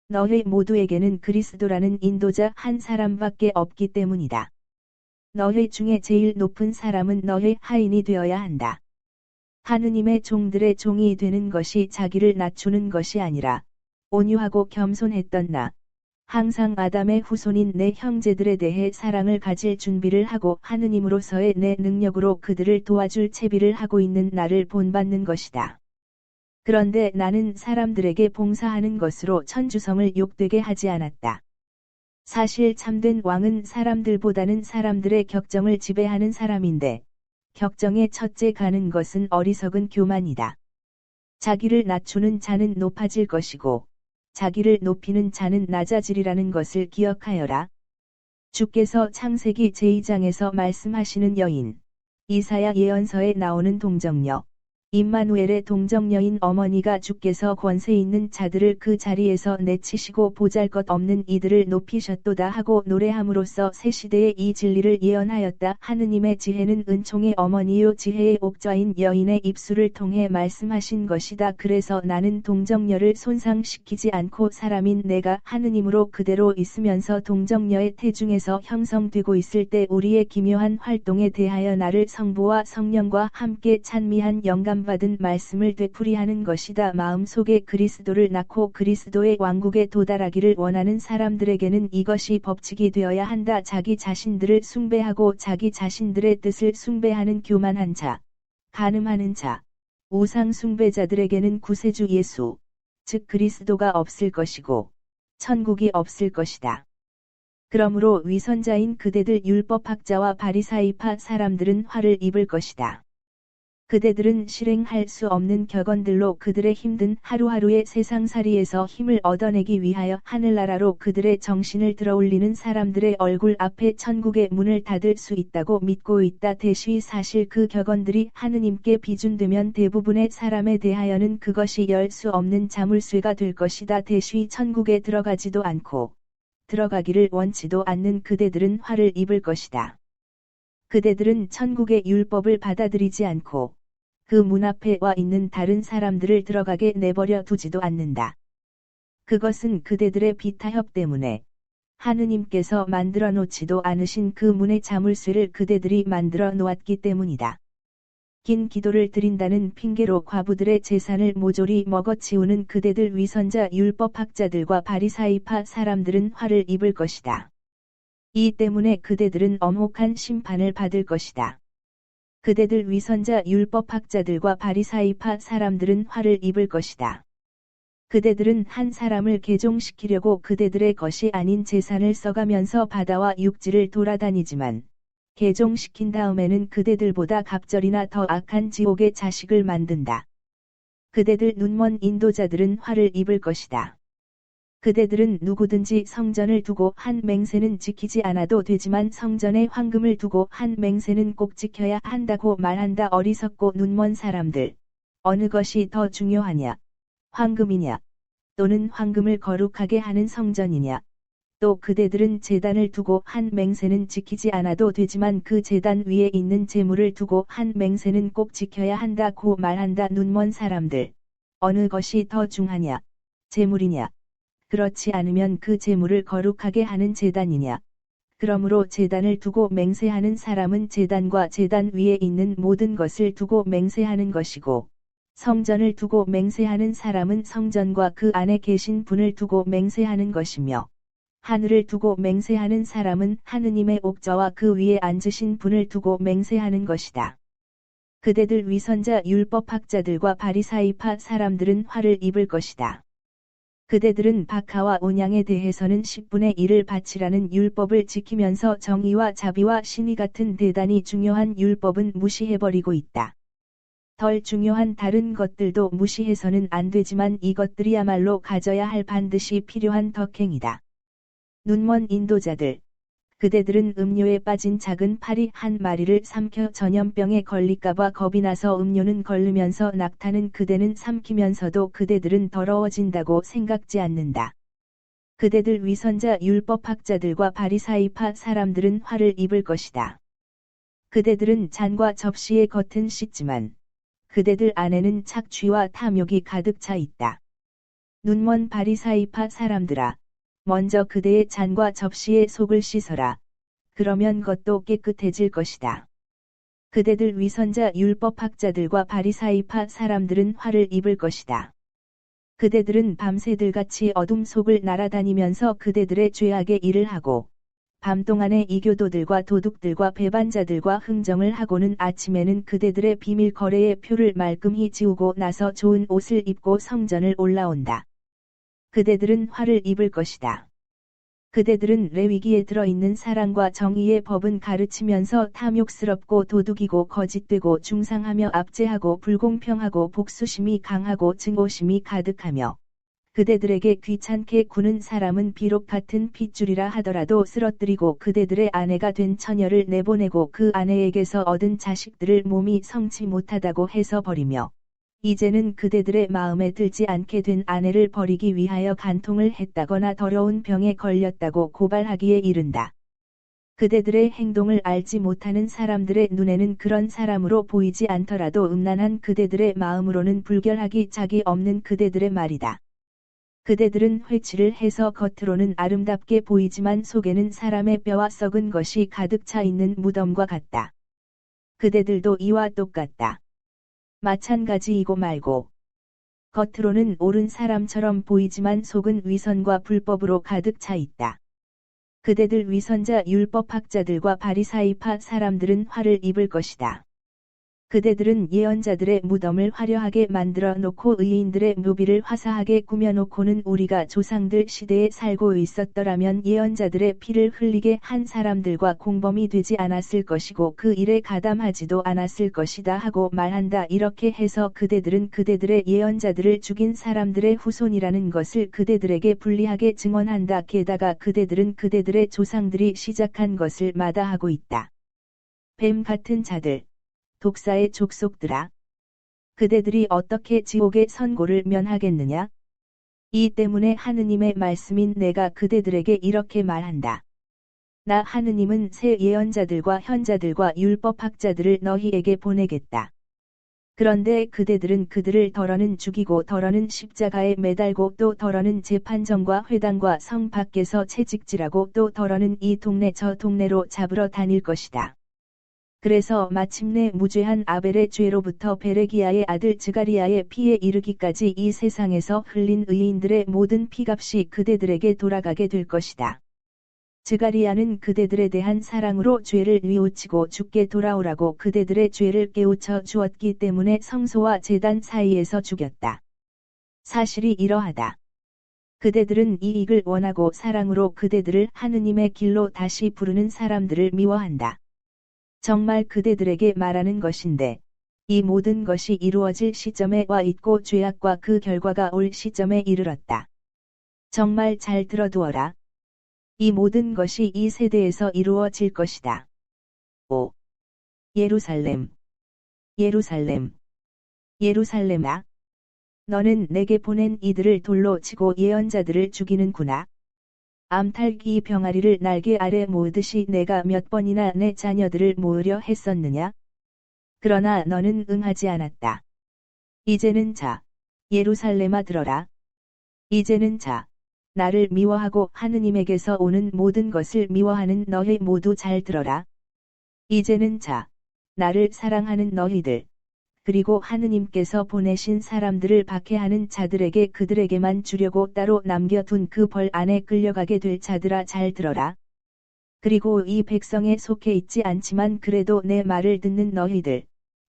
Speaker 1: 너희 모두에게는 그리스도라는 인도자 한 사람밖에 없기 때문이다. 너희 중에 제일 높은 사람은 너희 하인이 되어야 한다. 하느님의 종들의 종이 되는 것이 자기를 낮추는 것이 아니라 온유하고 겸손했던 나, 항상 아담의 후손인 내 형제들에 대해 사랑을 가질 준비를 하고 하느님으로서의 내 능력으로 그들을 도와줄 채비를 하고 있는 나를 본받는 것이다. 그런데 나는 사람들에게 봉사하는 것으로 천주성을 욕되게 하지 않았다. 사실 참된 왕은 사람들보다는 사람들의 격정을 지배하는 사람인데, 격정의 첫째 가는 것은 어리석은 교만이다. 자기를 낮추는 자는 높아질 것이고, 자기를 높이는 자는 낮아지리라는 것을 기억하여라. 주께서 창세기 제2장에서 말씀하시는 여인, 이사야 예언서에 나오는 동정녀, 임마누엘의 동정녀인 어머니가 주께서 권세 있는 자들을 그 자리에서 내치시고 보잘것없는 이들을 높이셨도다 하고 노래함으로써 새 시대의 이 진리를 예언하였다. 하느님의 지혜는 은총의 어머니요 지혜의 옥좌인 여인의 입술을 통해 말씀하신 것이다. 그래서 나는 동정녀를 손상시키지 않고 사람인 내가 하느님으로 그대로 있으면서 동정녀의 태중에서 형성되고 있을 때 우리의 기묘한 활동에 대하여 나를 성부와 성령과 함께 찬미한 영감 받은 말씀을 되풀이하는 것이다. 마음속에 그리스도를 낳고 그리스도의 왕국에 도달하기를 원하는 사람들에게는 이것이 법칙이 되어야 한다. 자기 자신들을 숭배하고 자기 자신들의 뜻을 숭배하는 교만한 자, 간음하는 자, 우상 숭배자들에게는 구세주 예수, 즉 그리스도가 없을 것이고 천국이 없을 것이다. 그러므로 위선자인 그대들 율법학자와 바리사이파 사람들은 화를 입을 것이다. 그대들은 실행할 수 없는 격언들로 그들의 힘든 하루하루의 세상살이에서 힘을 얻어내기 위하여 하늘나라로 그들의 정신을 들어올리는 사람들의 얼굴 앞에 천국의 문을 닫을 수 있다고 믿고 있다. 대시 사실 그 격언들이 하느님께 비준되면 대부분의 사람에 대하여는 그것이 열 수 없는 자물쇠가 될 것이다. 대시 천국에 들어가지도 않고 들어가기를 원치도 않는 그대들은 화를 입을 것이다. 그대들은 천국의 율법을 받아들이지 않고 그 문 앞에 와 있는 다른 사람들을 들어가게 내버려 두지도 않는다. 그것은 그대들의 비타협 때문에 하느님께서 만들어 놓지도 않으신 그 문의 자물쇠를 그대들이 만들어 놓았기 때문이다. 긴 기도를 드린다는 핑계로 과부들의 재산을 모조리 먹어치우는 그대들 위선자 율법학자들과 바리사이파 사람들은 화를 입을 것이다. 이 때문에 그대들은 엄혹한 심판을 받을 것이다. 그대들 위선자 율법학자들과 바리사이파 사람들은 화를 입을 것이다. 그대들은 한 사람을 개종시키려고 그대들의 것이 아닌 재산을 써가면서 바다와 육지를 돌아다니지만 개종시킨 다음에는 그대들보다 갑절이나 더 악한 지옥의 자식을 만든다. 그대들 눈먼 인도자들은 화를 입을 것이다. 그대들은 누구든지 성전을 두고 한 맹세는 지키지 않아도 되지만 성전에 황금을 두고 한 맹세는 꼭 지켜야 한다고 말한다. 어리석고 눈먼 사람들. 어느 것이 더 중요하냐? 황금이냐? 또는 황금을 거룩하게 하는 성전이냐? 또 그대들은 제단을 두고 한 맹세는 지키지 않아도 되지만 그 제단 위에 있는 제물을 두고 한 맹세는 꼭 지켜야 한다고 말한다. 눈먼 사람들. 어느 것이 더 중하냐? 제물이냐? 그렇지 않으면 그 제물을 거룩하게 하는 제단이냐? 그러므로 제단을 두고 맹세하는 사람은 제단과 제단 위에 있는 모든 것을 두고 맹세하는 것이고, 성전을 두고 맹세하는 사람은 성전과 그 안에 계신 분을 두고 맹세하는 것이며, 하늘을 두고 맹세하는 사람은 하느님의 옥좌와 그 위에 앉으신 분을 두고 맹세하는 것이다. 그대들 위선자 율법학자들과 바리사이파 사람들은 화를 입을 것이다. 그대들은 박하와 온양에 대해서는 10분의 1을 바치라는 율법을 지키면서 정의와 자비와 신의 같은 대단히 중요한 율법은 무시해버리고 있다. 덜 중요한 다른 것들도 무시해서는 안 되지만 이것들이야말로 가져야 할 반드시 필요한 덕행이다. 눈먼 인도자들. 그대들은 음료에 빠진 작은 파리 한 마리를 삼켜 전염병에 걸릴까봐 겁이 나서 음료는 걸르면서 낙타는 그대는 삼키면서도 그대들은 더러워진다고 생각지 않는다. 그대들 위선자 율법학자들과 바리사이파 사람들은 화를 입을 것이다. 그대들은 잔과 접시의 겉은 씻지만 그대들 안에는 착취와 탐욕이 가득 차 있다. 눈먼 바리사이파 사람들아. 먼저 그대의 잔과 접시의 속을 씻어라. 그러면 겉도 깨끗해질 것이다. 그대들 위선자 율법학자들과 바리사이파 사람들은 화를 입을 것이다. 그대들은 밤새들같이 어둠 속을 날아다니면서 그대들의 죄악의 일을 하고, 밤 동안에 이교도들과 도둑들과 배반자들과 흥정을 하고는 아침에는 그대들의 비밀 거래의 표를 말끔히 지우고 나서 좋은 옷을 입고 성전을 올라온다. 그대들은 화를 입을 것이다. 그대들은 레위기에 들어있는 사랑과 정의의 법은 가르치면서 탐욕스럽고 도둑이고 거짓되고 중상하며 압제하고 불공평하고 복수심이 강하고 증오심이 가득하며 그대들에게 귀찮게 구는 사람은 비록 같은 핏줄이라 하더라도 쓰러뜨리고 그대들의 아내가 된 처녀를 내보내고 그 아내에게서 얻은 자식들을 몸이 성치 못하다고 해서 버리며 이제는 그대들의 마음에 들지 않게 된 아내를 버리기 위하여 간통을 했다거나 더러운 병에 걸렸다고 고발하기에 이른다. 그대들의 행동을 알지 못하는 사람들의 눈에는 그런 사람으로 보이지 않더라도 음란한 그대들의 마음으로는 불결하기 짝이 없는 그대들의 말이다. 그대들은 회치를 해서 겉으로는 아름답게 보이지만 속에는 사람의 뼈와 썩은 것이 가득 차 있는 무덤과 같다. 그대들도 이와 똑같다. 마찬가지이고 말고 겉으로는 옳은 사람처럼 보이지만 속은 위선과 불법으로 가득 차 있다. 그대들 위선자 율법학자들과 바리사이파 사람들은 화를 입을 것이다. 그대들은 예언자들의 무덤을 화려하게 만들어 놓고 의인들의 묘비를 화사하게 꾸며놓고는 우리가 조상들 시대에 살고 있었더라면 예언자들의 피를 흘리게 한 사람들과 공범이 되지 않았을 것이고 그 일에 가담하지도 않았을 것이다 하고 말한다. 이렇게 해서 그대들은 그대들의 예언자들을 죽인 사람들의 후손이라는 것을 그대들에게 불리하게 증언한다. 게다가 그대들은 그대들의 조상들이 시작한 것을 마다하고 있다. 뱀 같은 자들. 독사의 족속들아. 그대들이 어떻게 지옥의 선고를 면하겠느냐? 이 때문에 하느님의 말씀인 내가 그대들에게 이렇게 말한다. 나 하느님은 새 예언자들과 현자들과 율법학자들을 너희에게 보내겠다. 그런데 그대들은 그들을 더러는 죽이고 더러는 십자가에 매달고 또 더러는 재판정과 회당과 성 밖에서 채찍질하고 또 더러는 이 동네 저 동네로 잡으러 다닐 것이다. 그래서 마침내 무죄한 아벨의 죄로부터 베레기야의 아들 즈가리야의 피에 이르기까지 이 세상에서 흘린 의인들의 모든 피값이 그대들에게 돌아가게 될 것이다. 즈가리야는 그대들에 대한 사랑으로 죄를 뉘우치고 죽게 돌아오라고 그대들의 죄를 깨우쳐 주었기 때문에 성소와 제단 사이에서 죽였다. 사실이 이러하다. 그대들은 이익을 원하고 사랑으로 그대들을 하느님의 길로 다시 부르는 사람들을 미워한다. 정말 그대들에게 말하는 것인데 이 모든 것이 이루어질 시점에 와 있고 죄악과 그 결과가 올 시점에 이르렀다. 정말 잘 들어두어라. 이 모든 것이 이 세대에서 이루어질 것이다. 5. 예루살렘. 예루살렘. 예루살렘아. 너는 내게 보낸 이들을 돌로 치고 예언자들을 죽이는구나. 암탉이 병아리를 날개 아래 모으듯이 내가 몇 번이나 내 자녀들을 모으려 했었느냐? 그러나 너는 응하지 않았다. 이제는 자, 예루살렘아 들어라. 이제는 자, 나를 미워하고 하느님에게서 오는 모든 것을 미워하는 너희 모두 잘 들어라. 이제는 자, 나를 사랑하는 너희들. 그리고 하느님께서 보내신 사람들을 박해하는 자들에게 그들에게만 주려고 따로 남겨둔 그 벌 안에 끌려가게 될 자들아 잘 들어라. 그리고 이 백성에 속해 있지 않지만 그래도 내 말을 듣는 너희들.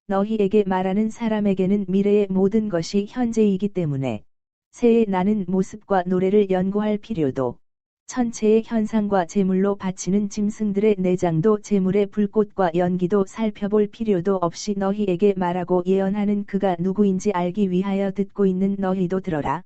Speaker 1: 너희에게 말하는 사람에게는 미래의 모든 것이 현재이기 때문에 새해 나는 모습과 노래를 연구할 필요도 천체의 현상과 제물로 바치는 짐승들의 내장도 제물의 불꽃과 연기도 살펴볼 필요도 없이 너희에게 말하고 예언하는 그가 누구인지 알기 위하여 듣고 있는 너희도 들어라.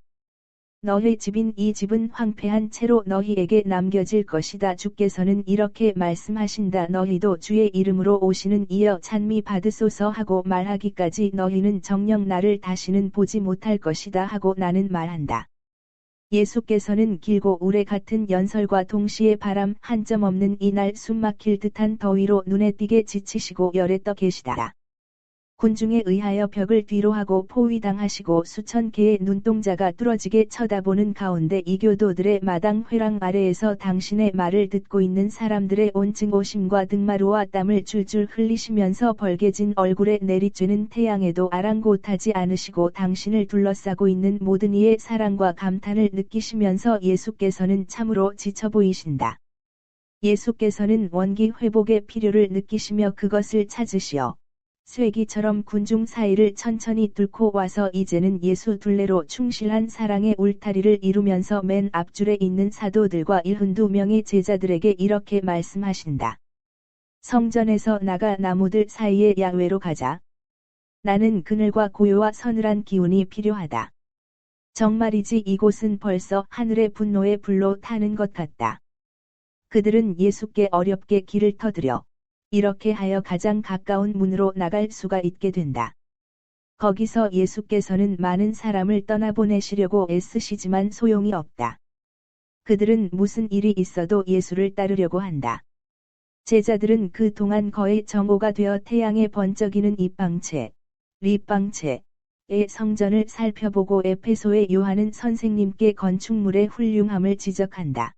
Speaker 1: 너희 집인 이 집은 황폐한 채로 너희에게 남겨질 것이다. 주께서는 이렇게 말씀하신다. 너희도 주의 이름으로 오시는 이여 찬미 받으소서 하고 말하기까지 너희는 정녕 나를 다시는 보지 못할 것이다 하고 나는 말한다. 예수께서는 길고 우레 같은 연설과 동시에 바람 한 점 없는 이날 숨막힐 듯한 더위로 눈에 띄게 지치시고 열에 떠 계시다. 군중에 의하여 벽을 뒤로 하고 포위당하시고 수천 개의 눈동자가 뚫어지게 쳐다보는 가운데 이교도들의 마당 회랑 아래에서 당신의 말을 듣고 있는 사람들의 온 증오심과 등마루와 땀을 줄줄 흘리시면서 벌게진 얼굴에 내리쬐는 태양에도 아랑곳하지 않으시고 당신을 둘러싸고 있는 모든 이의 사랑과 감탄을 느끼시면서 예수께서는 참으로 지쳐 보이신다. 예수께서는 원기 회복의 필요를 느끼시며 그것을 찾으시어 쇠기처럼 군중 사이를 천천히 뚫고 와서 이제는 예수 둘레로 충실한 사랑의 울타리를 이루면서 맨 앞줄에 있는 사도들과 72명의 제자들에게 이렇게 말씀하신다. 성전에서 나가 나무들 사이의 야외로 가자. 나는 그늘과 고요와 서늘한 기운이 필요하다. 정말이지 이곳은 벌써 하늘의 분노의 불로 타는 것 같다. 그들은 예수께 어렵게 길을 터드려 이렇게 하여 가장 가까운 문으로 나갈 수가 있게 된다. 거기서 예수께서는 많은 사람을 떠나보내시려고 애쓰시지만 소용이 없다. 그들은 무슨 일이 있어도 예수를 따르려고 한다. 제자들은 그 동안 거의 정오가 되어 태양에 번쩍이는 입방채, 립방채의 성전을 살펴보고 에페소의 요한은 선생님께 건축물의 훌륭함을 지적한다.